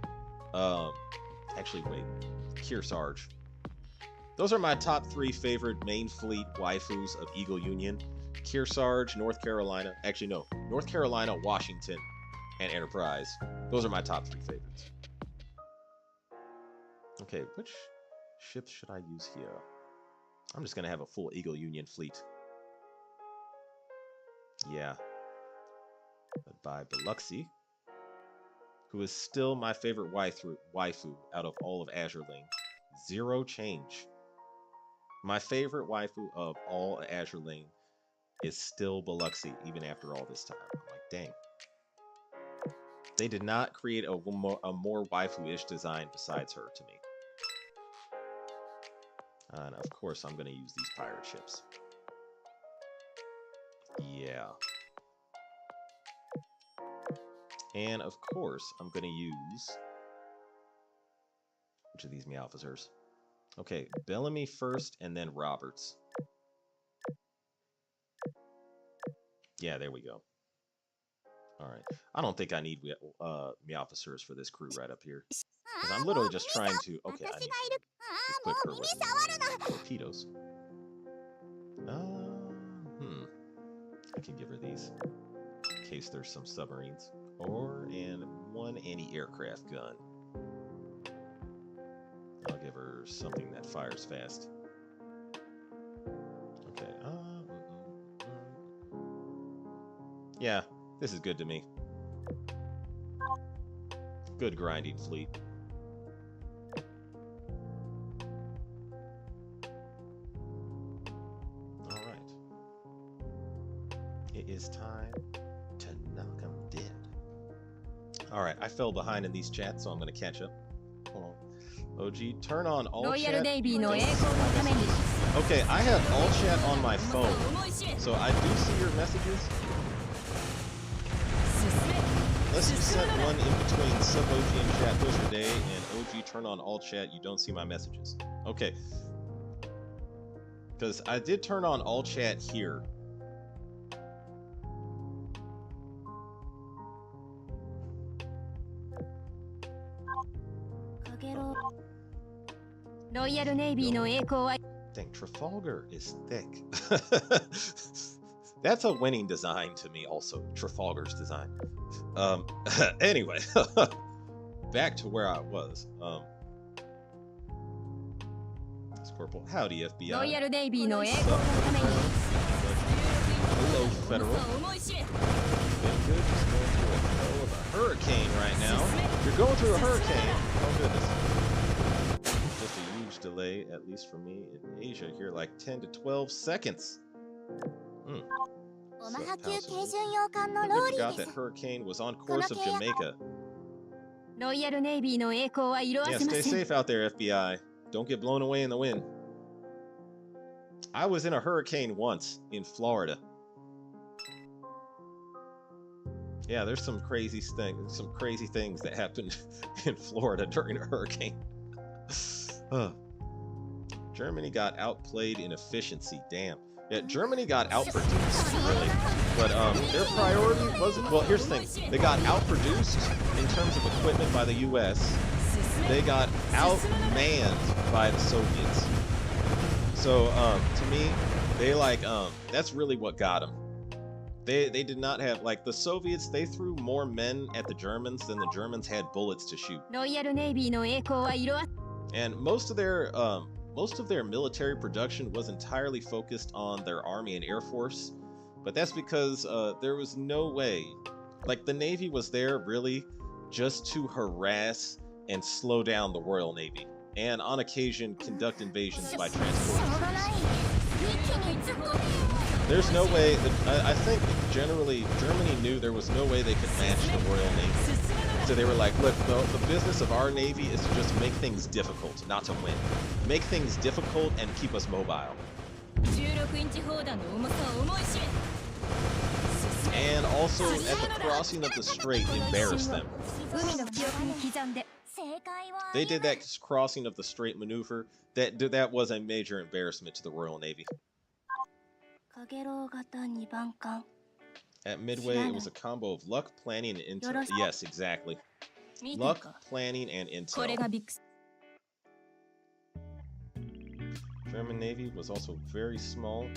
Actually, wait, Kearsarge. Those are my top 3 favorite main fleet waifus of Eagle Union. Kearsarge, North Carolina. Actually, no, North Carolina, Washington, and Enterprise. Those are my top 3 favorites. Okay, which ships should I use here? I'm just gonna have a full Eagle Union fleet. Yeah. Led by Biloxi, who is still my favorite waifu out of all of Azurling. Zero change. My favorite waifu of all Azurling is still Biloxi, even after all this time. I'm like, dang. They did not create a more waifu-ish design besides her to me. And of course, I'm going to use these pirate ships. Yeah. And of course, I'm going to use... which of these officers? Okay, Bellamy first, and then Roberts. Yeah, there we go. All right. I don't think I need officers for this crew right up here. Because I'm literally just trying to... Okay, I need to equip her with torpedoes. I can give her these. In case there's some submarines. And one anti-aircraft gun. I'll give her something that fires fast. Okay. Yeah, this is good to me. Good grinding fleet. Alright. It is time to knock them dead. Alright, I fell behind in these chats, so I'm going to catch up. Hold on. OG, turn on all chat. Okay, I have all chat on my phone, so I do see your messages. Unless you sent one in between sub OG and chat push today, and OG turn on all chat, you don't see my messages. Okay. Because I did turn on all chat here. Dang, Trafalgar is thick. That's a winning design to me also, Trafalgar's design. Anyway, back to where I was. Corporal, howdy FBI. Hello, Federal. Been good, just going through a hell of a hurricane right now. You're going through a hurricane. Oh goodness. Just a huge delay, at least for me in Asia here, like 10 to 12 seconds. I forgot that hurricane was on course of Jamaica. Yeah, stay safe out there, FBI. Don't get blown away in the wind. I was in a hurricane once in Florida. Yeah, there's some crazy things that happened in Florida during a hurricane. Germany got outplayed in efficiency. Damn. Yeah, Germany got outproduced, really. But their priority wasn't... Well, here's the thing. They got outproduced in terms of equipment by the U.S. They got outmanned by the Soviets. So, to me, they that's really what got them. They did not have, like, the Soviets, they threw more men at the Germans than the Germans had bullets to shoot. And most of their military production was entirely focused on their Army and Air Force. But that's because there was no way, like, the Navy was there really just to harass and slow down the Royal Navy, and on occasion conduct invasions by transporting troops. There's no way that I think generally Germany knew there was no way they could match the Royal Navy. So they were like, look, the business of our Navy is to just make things difficult, not to win. Make things difficult and keep us mobile. And also, at the crossing of the strait, embarrass them. They did that crossing of the Strait maneuver. That was a major embarrassment to the Royal Navy. At Midway, it was a combo of luck, planning, and intel. Yes, exactly. Luck, planning, and intel. German Navy was also very small.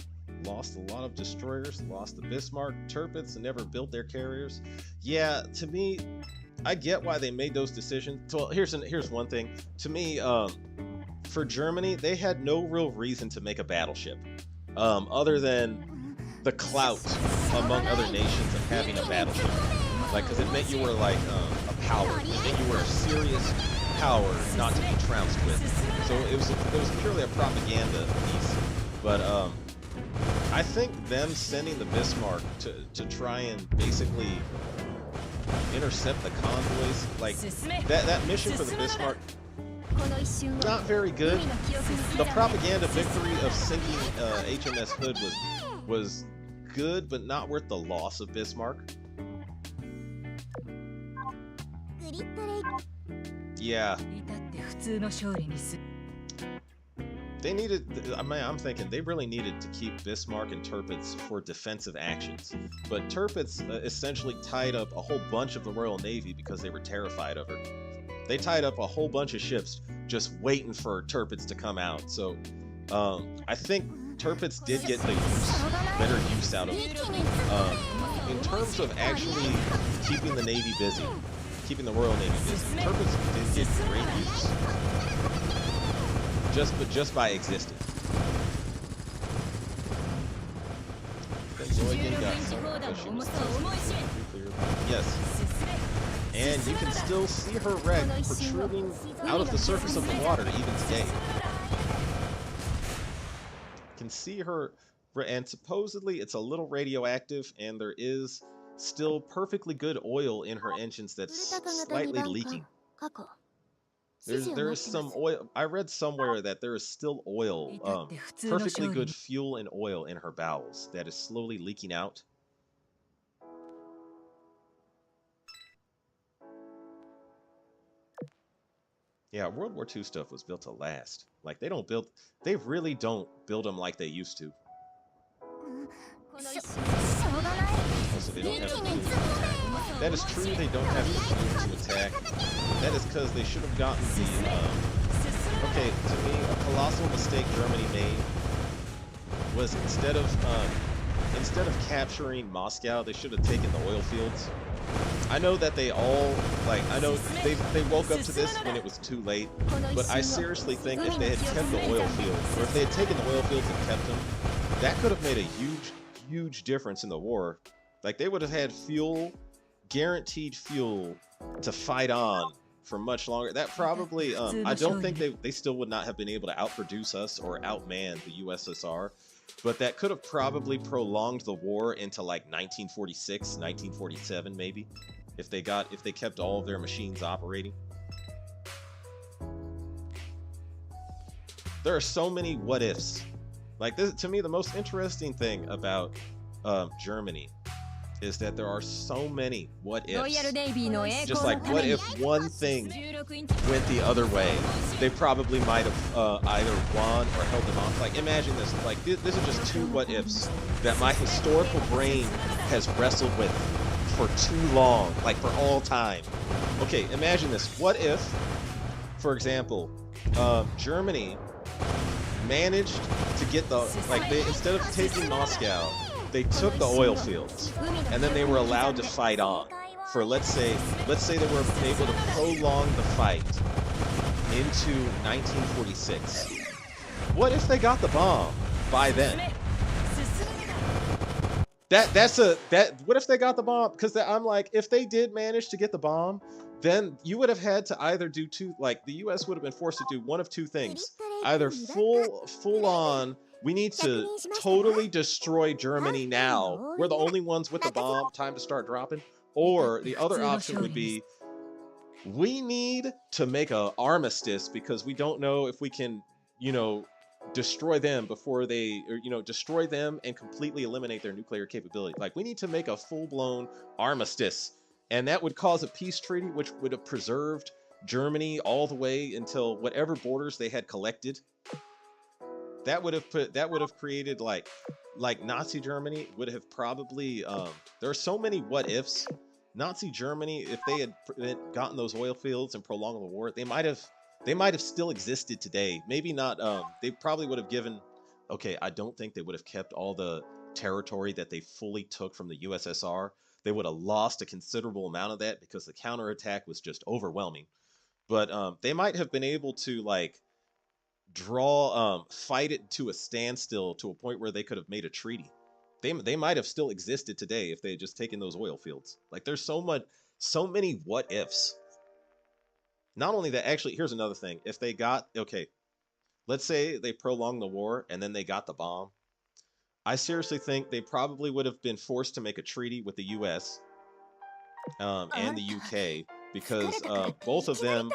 Lost a lot of destroyers. Lost the Bismarck. Tirpitz never built their carriers. Yeah, to me, I get why they made those decisions. Well, here's one thing. To me, for Germany, they had no real reason to make a battleship, other than the clout among other nations of having a battleship. Like, because it meant you were like a power. It meant you were a serious power, not to be trounced with. So it was purely a propaganda piece. But I think them sending the Bismarck to try and basically intercept the convoys, like that mission for the Bismarck, not very good. The propaganda victory of sinking HMS Hood was good, but not worth the loss of Bismarck. Yeah. They needed, I'm thinking they really needed to keep Bismarck and Tirpitz for defensive actions. But Tirpitz essentially tied up a whole bunch of the Royal Navy because they were terrified of her. They tied up a whole bunch of ships just waiting for Tirpitz to come out. So I think Tirpitz did get the better use out of it. In terms of actually keeping the Navy busy, keeping the Royal Navy busy, Tirpitz did get great use. Just by existing. Yes. And you can still see her wreck protruding out of the surface of the water even today. You can see her, and supposedly it's a little radioactive, and there is still perfectly good oil in her engines that's slightly leaking. There is some oil. I read somewhere that there is still oil, perfectly good fuel and oil in her bowels that is slowly leaking out. Yeah, World War II stuff was built to last. Like they really don't build them like they used to. Also, they don't have the fuel to attack. That is true, they don't have the fuel to attack. That is because they should have gotten the, okay, to me, a colossal mistake Germany made was instead of capturing Moscow, they should have taken the oil fields. I know that they all, like, I know they woke up to this when it was too late, but I seriously think if they had kept the oil fields, or if they had taken the oil fields and kept them, that could have made a huge difference in the war. Like, they would have had fuel, guaranteed fuel, to fight on for much longer. That probably, I don't think they still would not have been able to outproduce us or outman the USSR, but that could have probably prolonged the war into like 1946, 1947 maybe, if they kept all of their machines operating. There are so many what ifs. Like, this, to me, the most interesting thing about Germany is that there are so many what ifs. Just like, what if one thing went the other way? They probably might have either won or held them off. Like, imagine this. Like, this is just two what ifs that my historical brain has wrestled with for too long, like for all time. Okay, imagine this. What if, for example, Germany managed to get the, like, they, instead of taking Moscow, they took the oil fields, and then they were allowed to fight on for, let's say they were able to prolong the fight into 1946. What if they got the bomb by then? What if they got the bomb? Because I'm like, if they did manage to get the bomb, then you would have had to either do two, like the US would have been forced to do one of two things. Either full on, we need to totally destroy Germany now. We're the only ones with the bomb, time to start dropping. Or the other option would be, we need to make an armistice because we don't know if we can, you know, destroy them before they, or, you know, destroy them and completely eliminate their nuclear capability. Like, we need to make a full-blown armistice. And that would cause a peace treaty, which would have preserved Germany all the way until whatever borders they had collected. That would have created like Nazi Germany would have probably there are so many what ifs. Nazi Germany, if they had gotten those oil fields and prolonged the war, they might have still existed today. Maybe not. They probably would have given. Okay, I don't think they would have kept all the territory that they fully took from the USSR. They would have lost a considerable amount of that because the counterattack was just overwhelming. But they might have been able to like fight it to a standstill to a point where they could have made a treaty. They might have still existed today if they had just taken those oil fields. Like there's so many what ifs. Not only that, actually, here's another thing. If they got okay, let's say they prolonged the war and then they got the bomb. I seriously think they probably would have been forced to make a treaty with the U.S. And the UK because both of them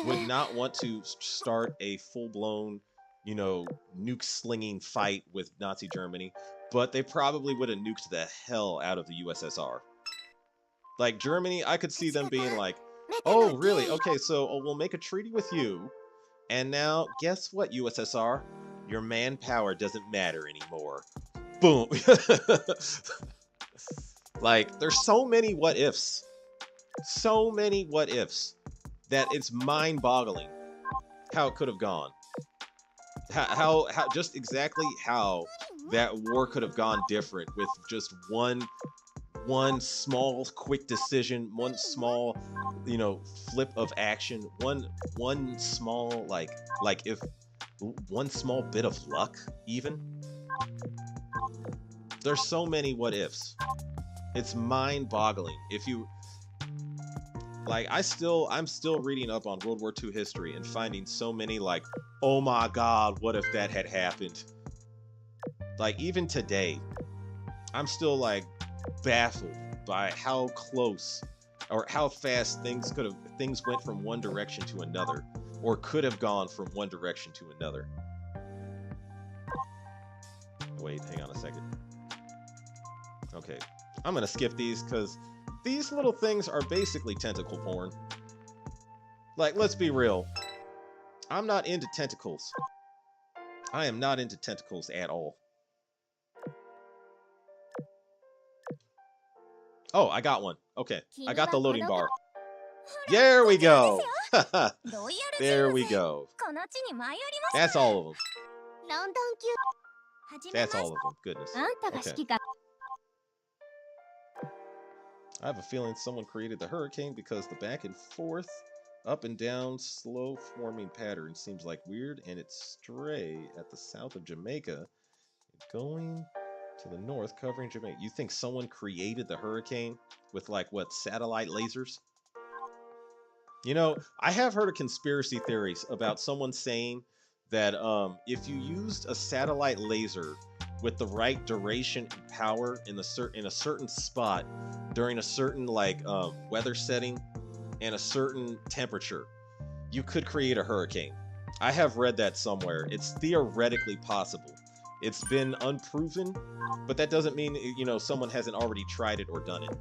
would not want to start a full-blown, nuke slinging fight with Nazi Germany, but they probably would have nuked the hell out of the USSR. Like Germany, I could see them being like, "Oh, really? Okay, so we'll make a treaty with you, and now guess what, USSR? Your manpower doesn't matter anymore." Boom. Like, there's so many what ifs. So many what ifs that it's mind-boggling how it could have gone. How just exactly how that war could have gone different with just one small quick decision, one small flip of action, one small like if one small bit of luck even. There's so many what ifs. It's mind-boggling. If you like, I'm still reading up on World War II history and finding so many like, oh my God, what if that had happened? Like even today, I'm still like baffled by how close or how fast things went from one direction to another, or could have gone from one direction to another. Wait, hang on a second. Okay, I'm gonna skip these because these little things are basically tentacle porn. Like, let's be real. I'm not into tentacles. I am not into tentacles at all. Oh, I got one. Okay, I got the loading bar. There we go. There we go. That's all of them. That's all of them. Goodness. Okay. I have a feeling someone created the hurricane because the back and forth, up and down, slow forming pattern seems like weird, and it's stray at the south of Jamaica, going to the north, covering Jamaica. You think someone created the hurricane with like what, satellite lasers? I have heard of conspiracy theories about someone saying that if you used a satellite laser with the right duration and power in a certain spot during a certain weather setting and a certain temperature, you could create a hurricane. I have read that somewhere. It's theoretically possible. It's been unproven, but that doesn't mean someone hasn't already tried it or done it.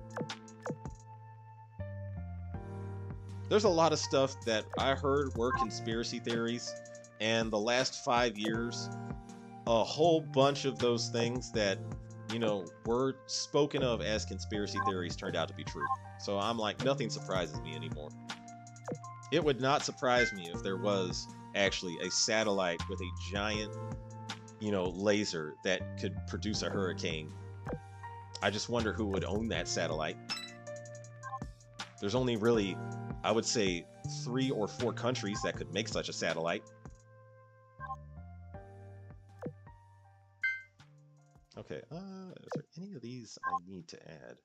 There's a lot of stuff that I heard were conspiracy theories, and the last 5 years, a whole bunch of those things that, were spoken of as conspiracy theories turned out to be true. So I'm like, nothing surprises me anymore. It would not surprise me if there was actually a satellite with a giant, laser that could produce a hurricane. I just wonder who would own that satellite. There's only really, I would say, 3 or 4 countries that could make such a satellite. Okay, is there any of these I need to add?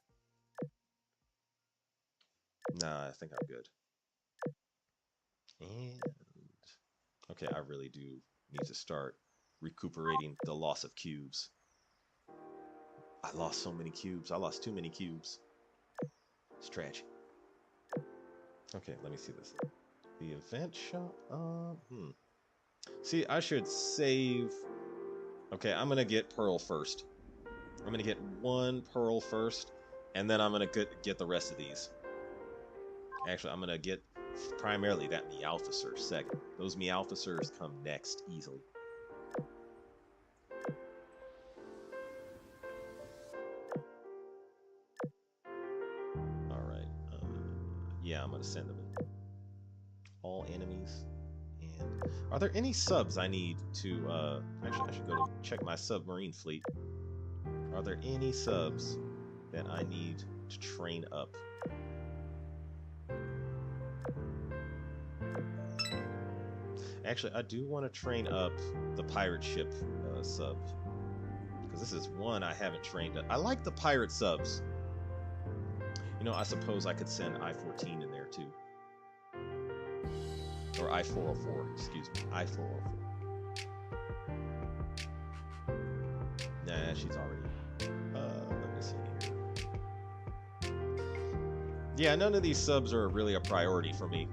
Nah, I think I'm good. And okay, I really do need to start recuperating the loss of cubes. I lost so many cubes. I lost too many cubes. It's tragic. Okay, let me see this. The event shop. See, I should save. Okay, I'm gonna get Pearl first. I'm gonna get 1 Pearl first, and then I'm gonna get the rest of these. Actually, I'm gonna get primarily that Meowtheseur second. Those Meowtheseurs come next easily. All right. Yeah, I'm gonna send them in. All enemies. And are there any subs I need to? Actually, I should go to check my submarine fleet. Are there any subs that I need to train up? Actually, I do want to train up the pirate ship sub, because this is one I haven't trained up. I like the pirate subs. You know, I suppose I could send I-14 in there too. Or I-404, excuse me, I-404. Nah, she's already... let me see here. Yeah, none of these subs are really a priority for me.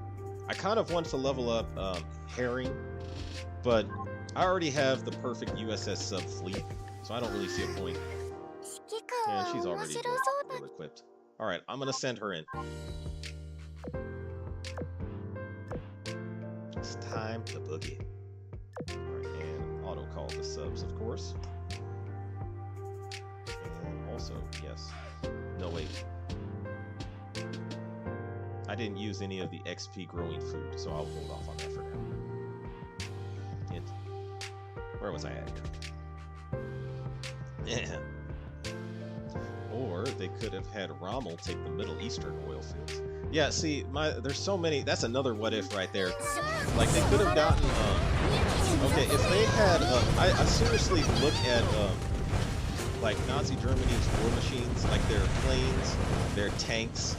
I kind of want to level up Herring, but I already have the perfect USS sub fleet, so I don't really see a point. And she's already well equipped. Alright, I'm gonna send her in. It's time to boogie. Alright, and auto call the subs, of course. And also, yes. No, wait. I didn't use any of the XP growing food, so I'll hold off on that for now. Hint. Where was I at? Yeah. Or they could have had Rommel take the Middle Eastern oil fields. Yeah, see, there's so many. That's another what if right there. Like, they could have gotten. Okay, if they had. I seriously look at like Nazi Germany's war machines, like their planes, their tanks.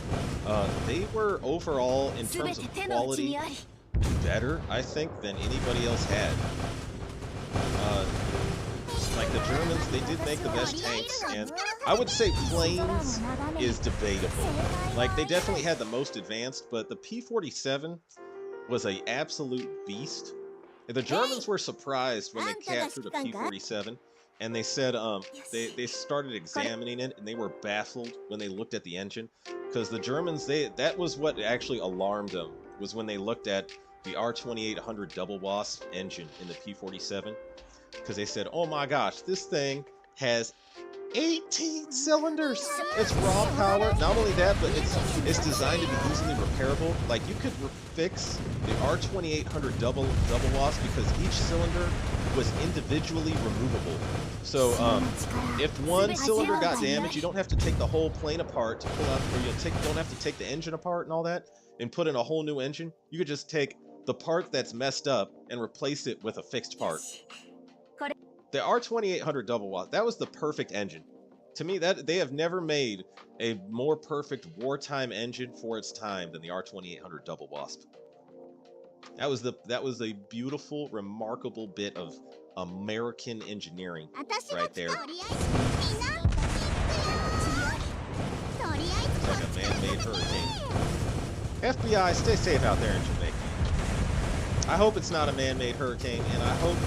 They were overall, in terms of quality, better, I think, than anybody else had. Like the Germans, they did make the best tanks, and I would say planes is debatable. Like, they definitely had the most advanced, but the P-47 was an absolute beast. The Germans were surprised when they captured a P-47, and they said they started examining it, and they were baffled when they looked at the engine, because the Germans, that was what actually alarmed them, was when they looked at the R2800 Double Wasp engine in the P-47. Because they said, oh my gosh, this thing has 18 cylinders. It's raw power. Not only that, but it's designed to be easily repairable. Like, you could fix the R2800 double wasp because each cylinder was individually removable. So if one cylinder got damaged, you don't have to take the whole plane apart to pull out, or you don't have to take the engine apart and all that and put in a whole new engine. You could just take the part that's messed up and replace it with a fixed part. The R2800 Double Wasp, that was the perfect engine. To me, that they have never made a more perfect wartime engine for its time than the R2800 Double Wasp. That was a beautiful, remarkable bit of American engineering right there. It's like a man-made hurricane. FBI, stay safe out there in Jamaica. I hope it's not a man-made hurricane, and I hope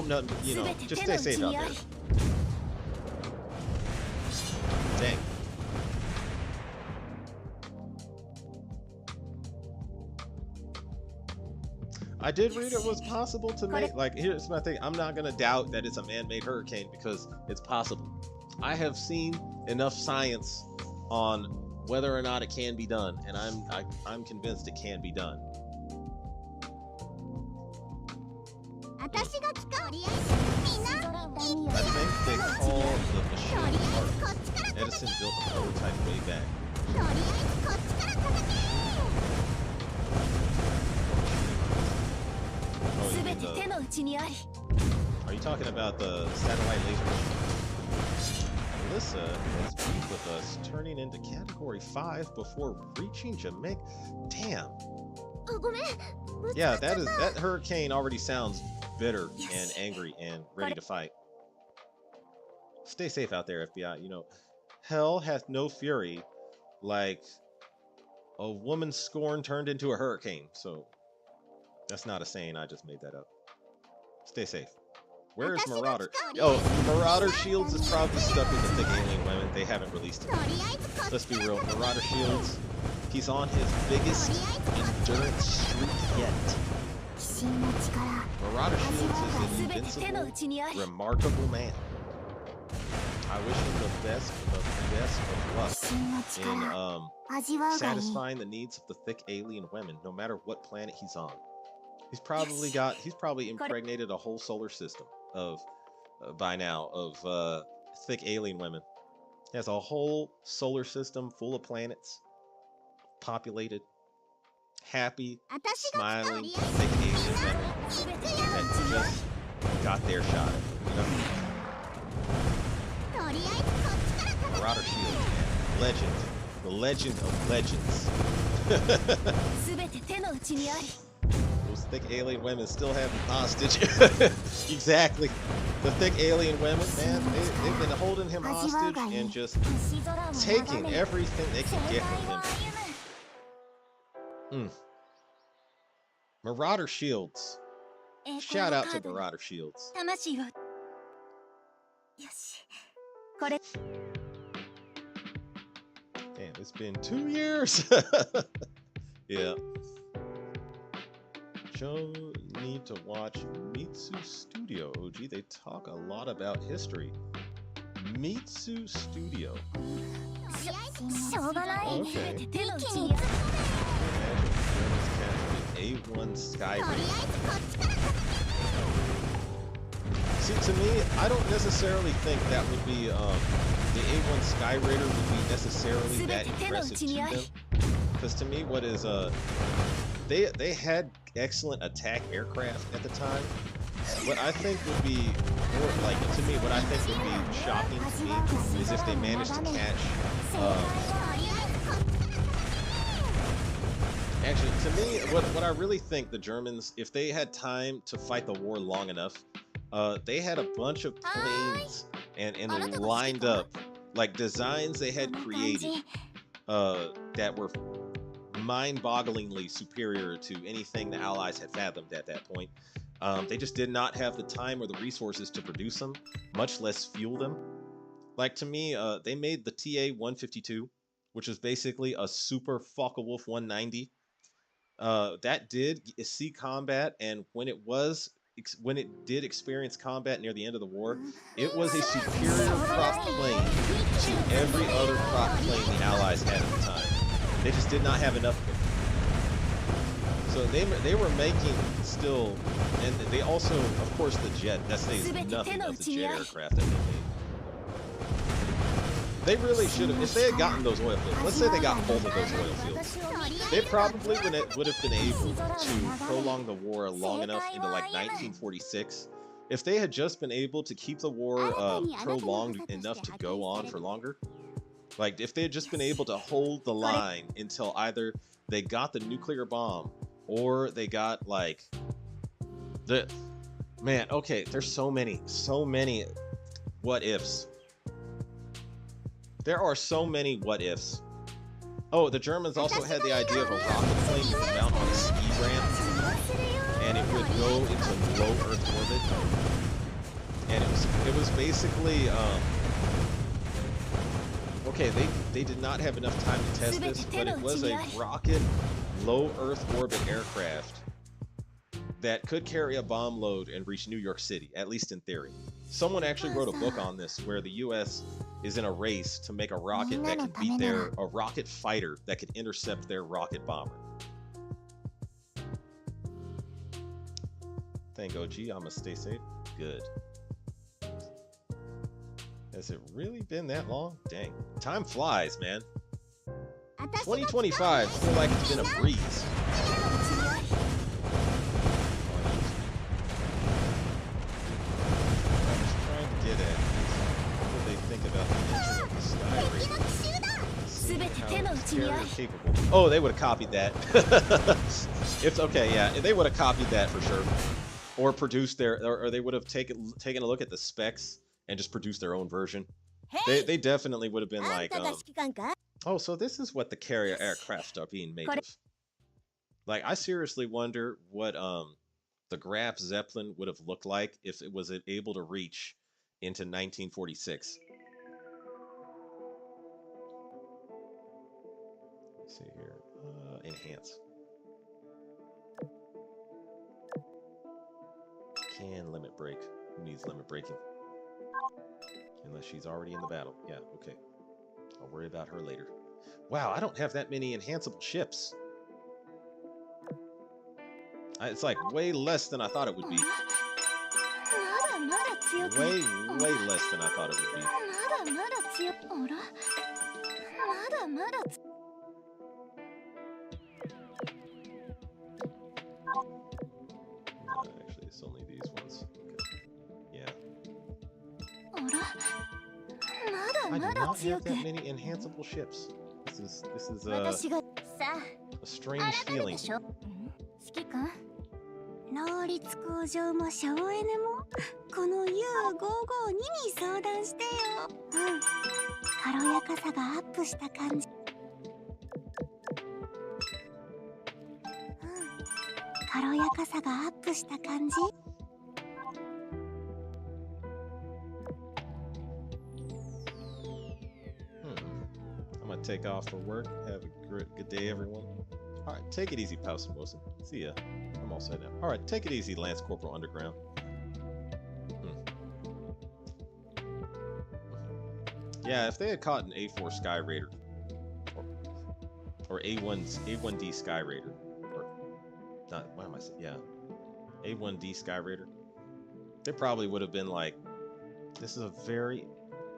nothing, you know, just stay safe out there. Dang. I did read it was possible to make, like, here's my thing, I'm not gonna doubt that it's a man-made hurricane because it's possible. I have seen enough science on whether or not it can be done, and I'm convinced it can be done. I think they call the machine part. Edison built a prototype way back. Are you talking about the satellite laser machine? Alyssa has beef with us, turning into Category 5 before reaching Jamaica. Damn. Yeah, that hurricane already sounds bitter and angry and ready to fight. Stay safe out there, FBI. You know, hell hath no fury like a woman's scorn turned into a hurricane. So that's not a saying, I just made that up. Stay safe. Where is Marauder? Oh, Marauder Shields is probably stuck with the thick alien women. They haven't released it. Let's be real. Marauder Shields He's on his biggest endurance streak yet. Marauder Shields is an invincible, remarkable man. I wish him the best of luck in satisfying the needs of the thick alien women, no matter what planet he's on. He's probably impregnated a whole solar system of by now of thick alien women. He has a whole solar system full of planets, populated, happy, smiling, thick alien women that just got their shot. You know? Marauder Shield, man. Legend. The legend of legends. Those thick alien women still have him hostage. Exactly. The thick alien women, man, they've been holding him hostage and just taking everything they can get from him. Marauder Shields. Shout out to Marauder Shields. Damn, it's been 2 years. Yeah. Joe need to watch Mitsu Studio. OG, they talk a lot about history. Mitsu Studio. Okay. A1 Skyraider. See, to me, I don't necessarily think that would be, the A1 Skyraider would be necessarily that impressive to them. Because to me, what is, they had excellent attack aircraft at the time. What I think would be more like, to me, what I think would be shocking to me is if they managed to catch, actually, to me, what I really think the Germans, if they had time to fight the war long enough, they had a bunch of planes and lined up, like designs they had created, that were mind-bogglingly superior to anything the Allies had fathomed at that point. They just did not have the time or the resources to produce them, much less fuel them. Like, to me, they made the TA-152, which is basically a super Focke-Wulf 190. That did see combat, and when it did experience combat near the end of the war, it was a superior prop plane to every other prop plane the Allies had at the time. They just did not have enough of it. So they were making still, and they also, of course, the jet. That says nothing of the jet aircraft that they made. They really should have, if they had gotten those oil fields, let's say they got both of those oil fields, they probably would have been able to prolong the war long enough into like 1946. If they had just been able to keep the war prolonged enough to go on for longer, like if they had just been able to hold the line until either they got the nuclear bomb or they got like the, man, okay, there's so many what ifs. There are so many what ifs. Oh, the Germans also had the idea of a rocket plane you could mount on a ski ramp, and it would go into low Earth orbit. And it was basically okay, they did not have enough time to test this, but it was a rocket low Earth orbit aircraft that could carry a bomb load and reach New York City, at least in theory. Someone actually wrote a book on this where the US is in a race to make a rocket that could beat a rocket fighter that could intercept their rocket bomber. Thank OG, I'ma stay safe. Good. Has it really been that long? Dang. Time flies, man. 2025 feel like it's been a breeze. Capable. Oh, they would have copied that. It's okay, yeah, they would have copied that for sure, or produced or they would have taken a look at the specs and just produced their own version. They definitely would have been like, oh, so this is what the carrier aircraft are being made of. Like, I seriously wonder what the Graf Zeppelin would have looked like if it was able to reach into 1946. Let's see here. Enhance. Can limit break. Who needs limit breaking? Unless she's already in the battle. Yeah, okay. I'll worry about her later. Wow, I don't have that many enhanceable ships. It's like way less than I thought it would be. Way less than I thought it would be. Actually, it's only these ones. Okay. Yeah. I do not have that many enhanceable ships. This is a strange feeling. 能率向上も省エネもこの U552 に相談してよ。うん。軽やかさがアップした感じ。うん。軽やかさがアップした感じ。I'm gonna take off for work. Have a good day, everyone. All right, take it easy, Powson Wilson. See ya. I'm all set now. All right, take it easy, Lance Corporal Underground. Yeah, if they had caught an A4 Sky Raider or A1D Sky Raider, or not, what am I saying? Yeah, A1D Sky Raider, they probably would have been like, this is a very,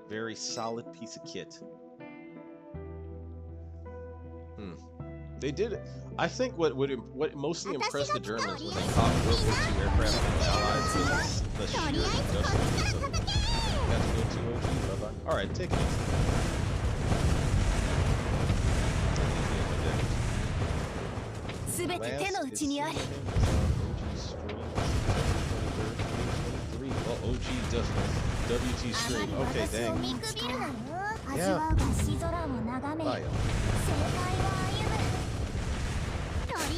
very solid piece of kit. They did. I think what mostly impressed the Germans when they caught World War II aircraft from the Allies was the sheer industrialism. That's good too, OG. Bye-bye. All right, take it easy. Well, OG does WT stream. Okay, dang. Yeah. Bye,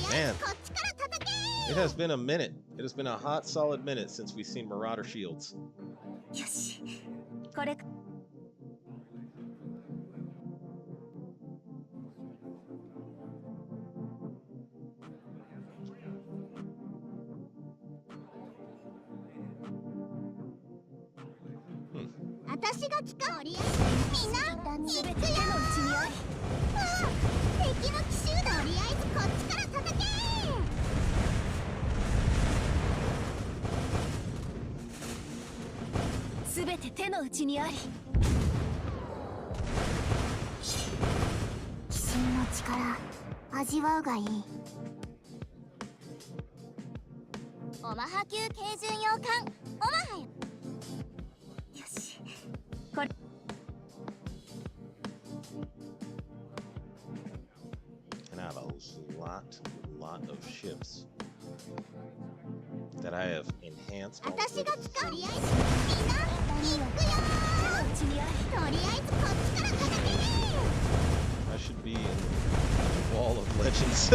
man, it has been a minute. It has been a hot, solid minute since we've seen Marauder shields. And I have a lot of ships that I have enhanced. I should be in the Wall of Legends.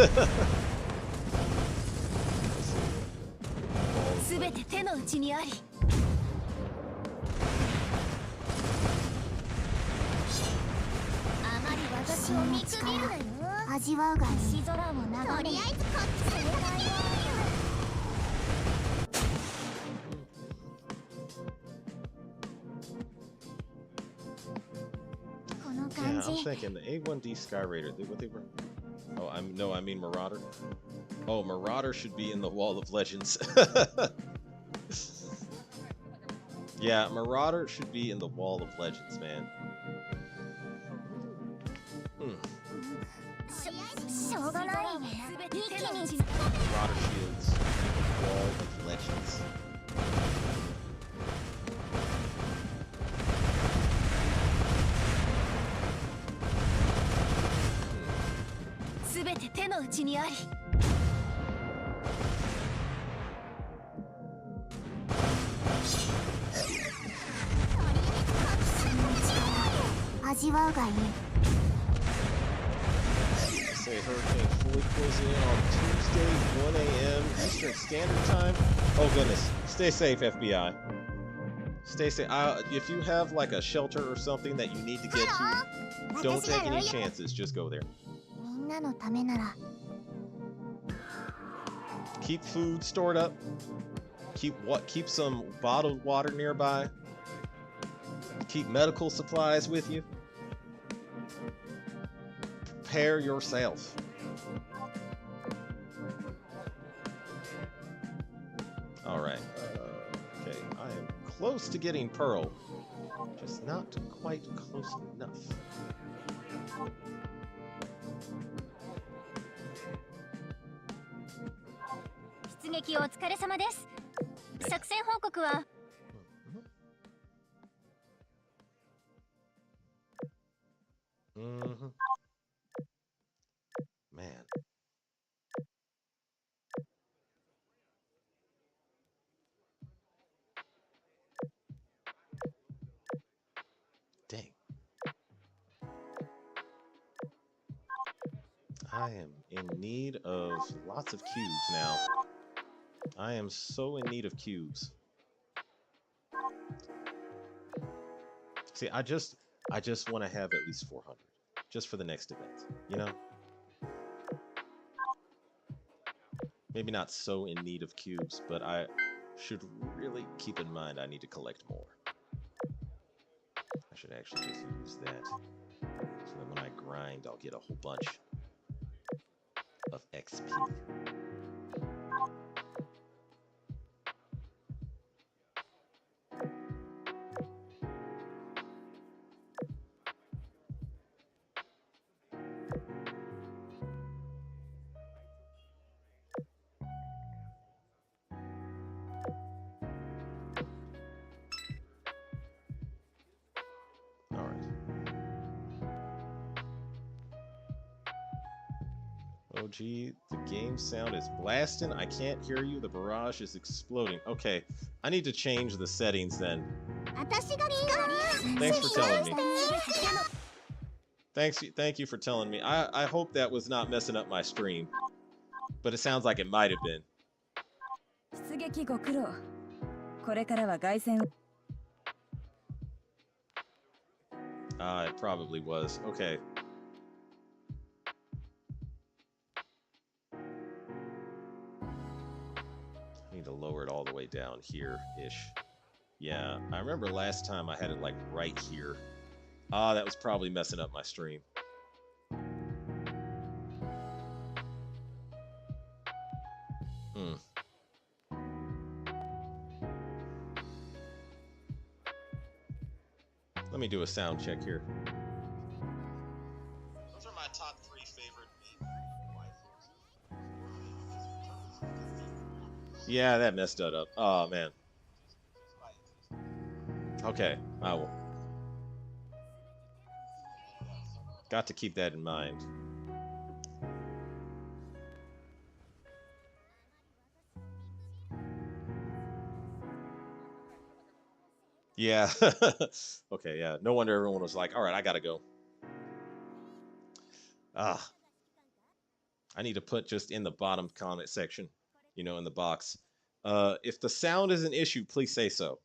Yeah, I was thinking the A1D Sky Raider. What they were? Oh, I mean Marauder. Oh, Marauder should be in the Wall of Legends. Yeah, Marauder should be in the Wall of Legends, man. Marauder shields, Wall of Legends. Say Hurricane fully closing in on Tuesday, 1 a.m. Eastern Standard Time. Oh goodness. Stay safe, FBI. Stay safe. If you have like a shelter or something that you need to get to, don't take any chances. Just go there. んなのためなら Keep food stored up. Keep some bottled water nearby. Keep medical supplies with you. Prepare yourself. All right. Okay, I am close to getting Pearl, just not quite close enough. Mm-hmm. Man. Dang. I am in need of lots of cubes now. I am so in need of cubes. See, I just want to have at least 400 just for the next event, you know? Maybe not so in need of cubes, but I should really keep in mind I need to collect more. I should actually just use that so that when I grind, I'll get a whole bunch of XP. Oh gee, the game sound is blasting. I can't hear you. The barrage is exploding. Okay, I need to change the settings then. Thanks for telling me. Thank you for telling me. I hope that was not messing up my stream, but it sounds like it might have been. It probably was. Okay. I need to lower it all the way down here-ish. Yeah, I remember last time I had it like right here. That was probably messing up my stream. Let me do a sound check here. Those are my top 3 favorite waifus. Yeah, that messed that up. Oh, man. Okay, I will. Got to keep that in mind. Yeah. Okay, yeah. No wonder everyone was like, all right, I gotta go. I need to put just in the bottom comment section, you know, in the box. If the sound is an issue, please say so.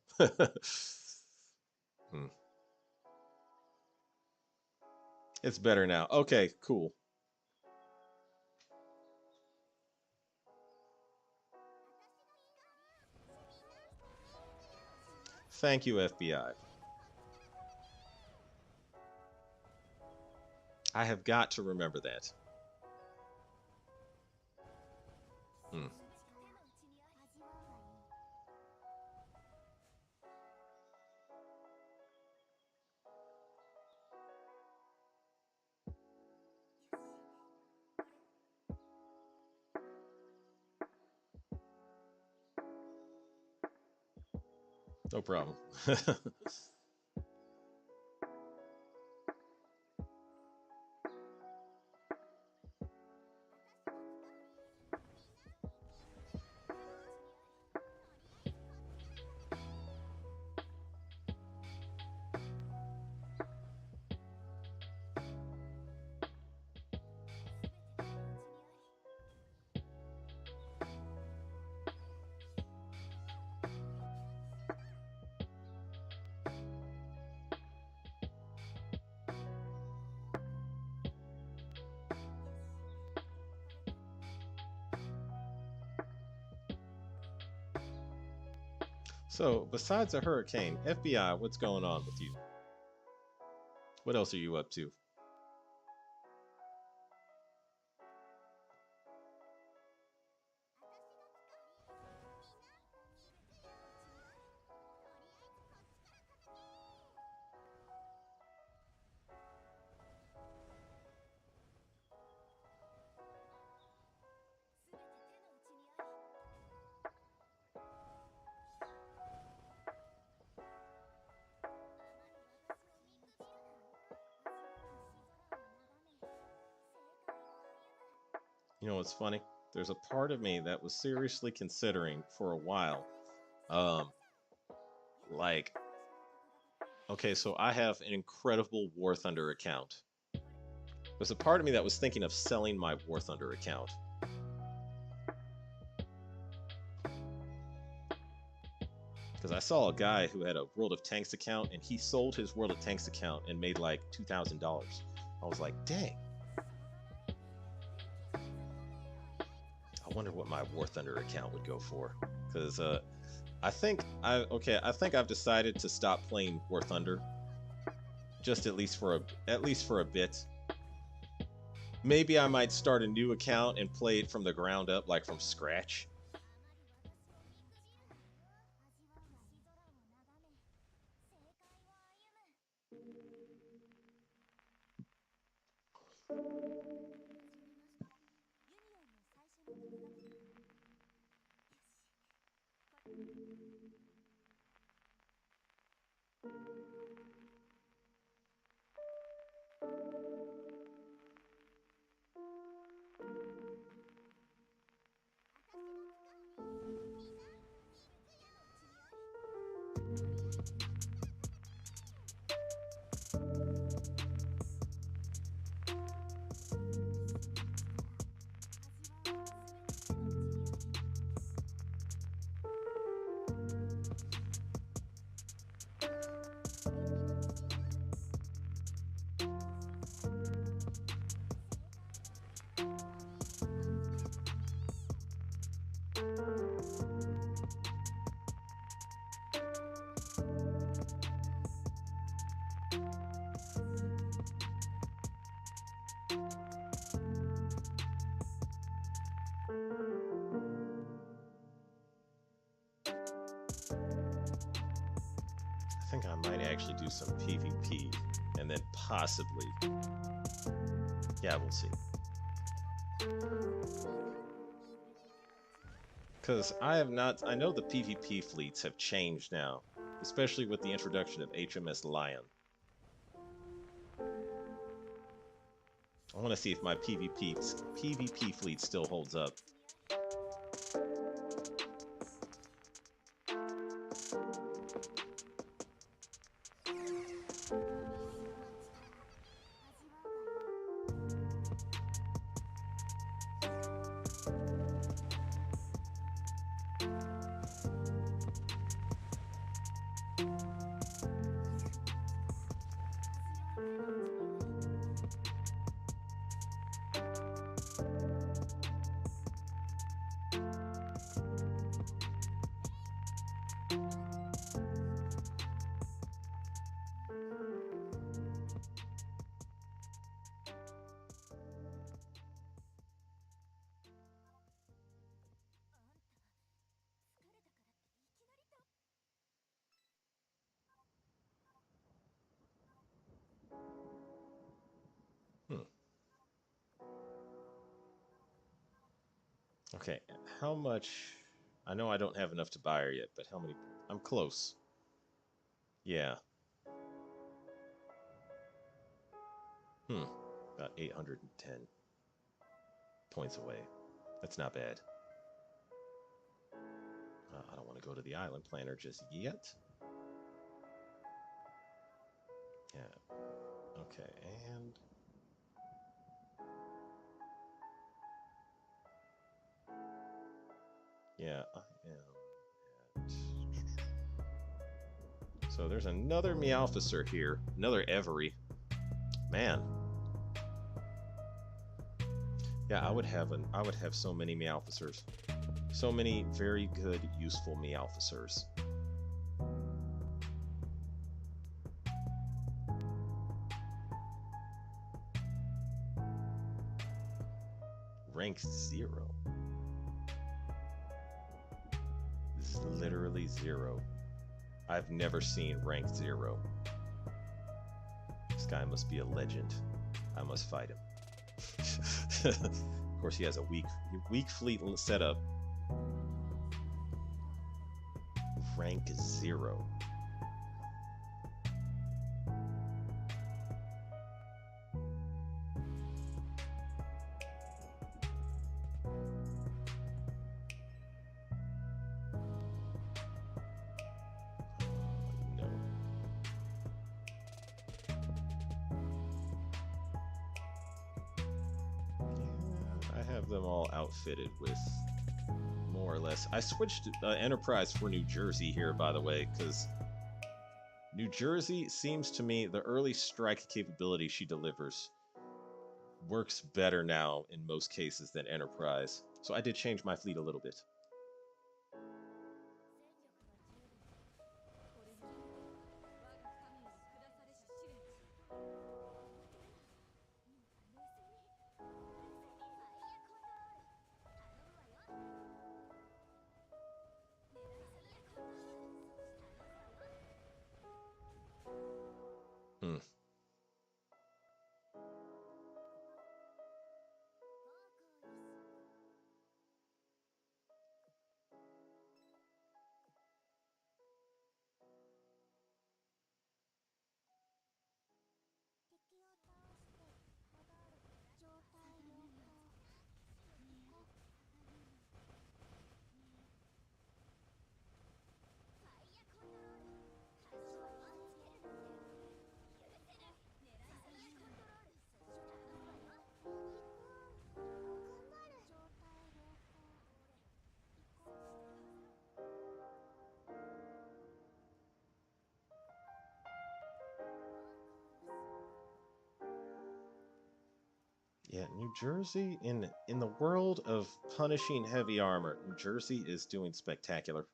It's better now. Okay, cool. Thank you, FBI. I have got to remember that. No problem. So, besides a hurricane, FBI, what's going on with you? What else are you up to? You know what's funny? There's a part of me that was seriously considering for a while, um, like, okay, so I have an incredible War Thunder account. There's a part of me that was thinking of selling my War Thunder account. Because I saw a guy who had a World of Tanks account, and he sold his World of Tanks account and made like $2,000. I was like, dang. I wonder what my War Thunder account would go for. Because I think I've decided to stop playing War Thunder. Just at least for a bit. Maybe I might start a new account and play it from the ground up, like from scratch. I think I might actually do some PvP and then possibly, yeah, we'll see. Because I know the PvP fleets have changed now, especially with the introduction of HMS Lion. I want to see if my PvP fleet still holds up. Okay, how much? I know I don't have enough to buy her yet, but how many? I'm close. Yeah. About 810 points away. That's not bad. I don't want to go to the island planner just yet. Yeah. Okay, and... yeah, I am at... So there's another Meowfisser here. Another Every. Man. Yeah, I would have so many Meowfissers. So many very good, useful Meowfissers. Rank 0. This is literally 0. I've never seen rank 0. This guy must be a legend. I must fight him. Of course, he has a weak fleet setup. Rank 0. Them all outfitted with more or less. I switched Enterprise for New Jersey here, by the way, because New Jersey seems to me the early strike capability she delivers works better now in most cases than Enterprise. So I did change my fleet a little bit. Yeah, New Jersey, in the world of punishing heavy armor, New Jersey is doing spectacular.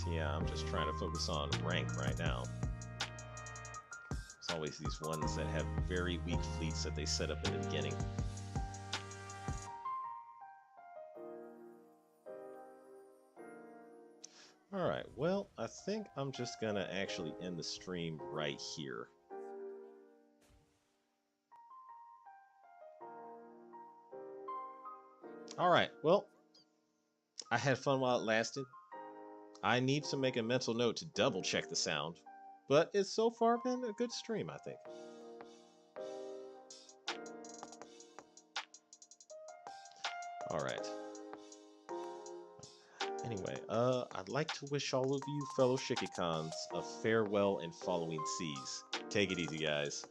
So yeah, I'm just trying to focus on rank right now. There's always these ones that have very weak fleets that they set up in the beginning. Alright, well, I think I'm just gonna actually end the stream right here. Alright, well, I had fun while it lasted. I need to make a mental note to double check the sound, but it's so far been a good stream, I think. Alright. Anyway, I'd like to wish all of you fellow Shikikons a farewell and following seas. Take it easy, guys.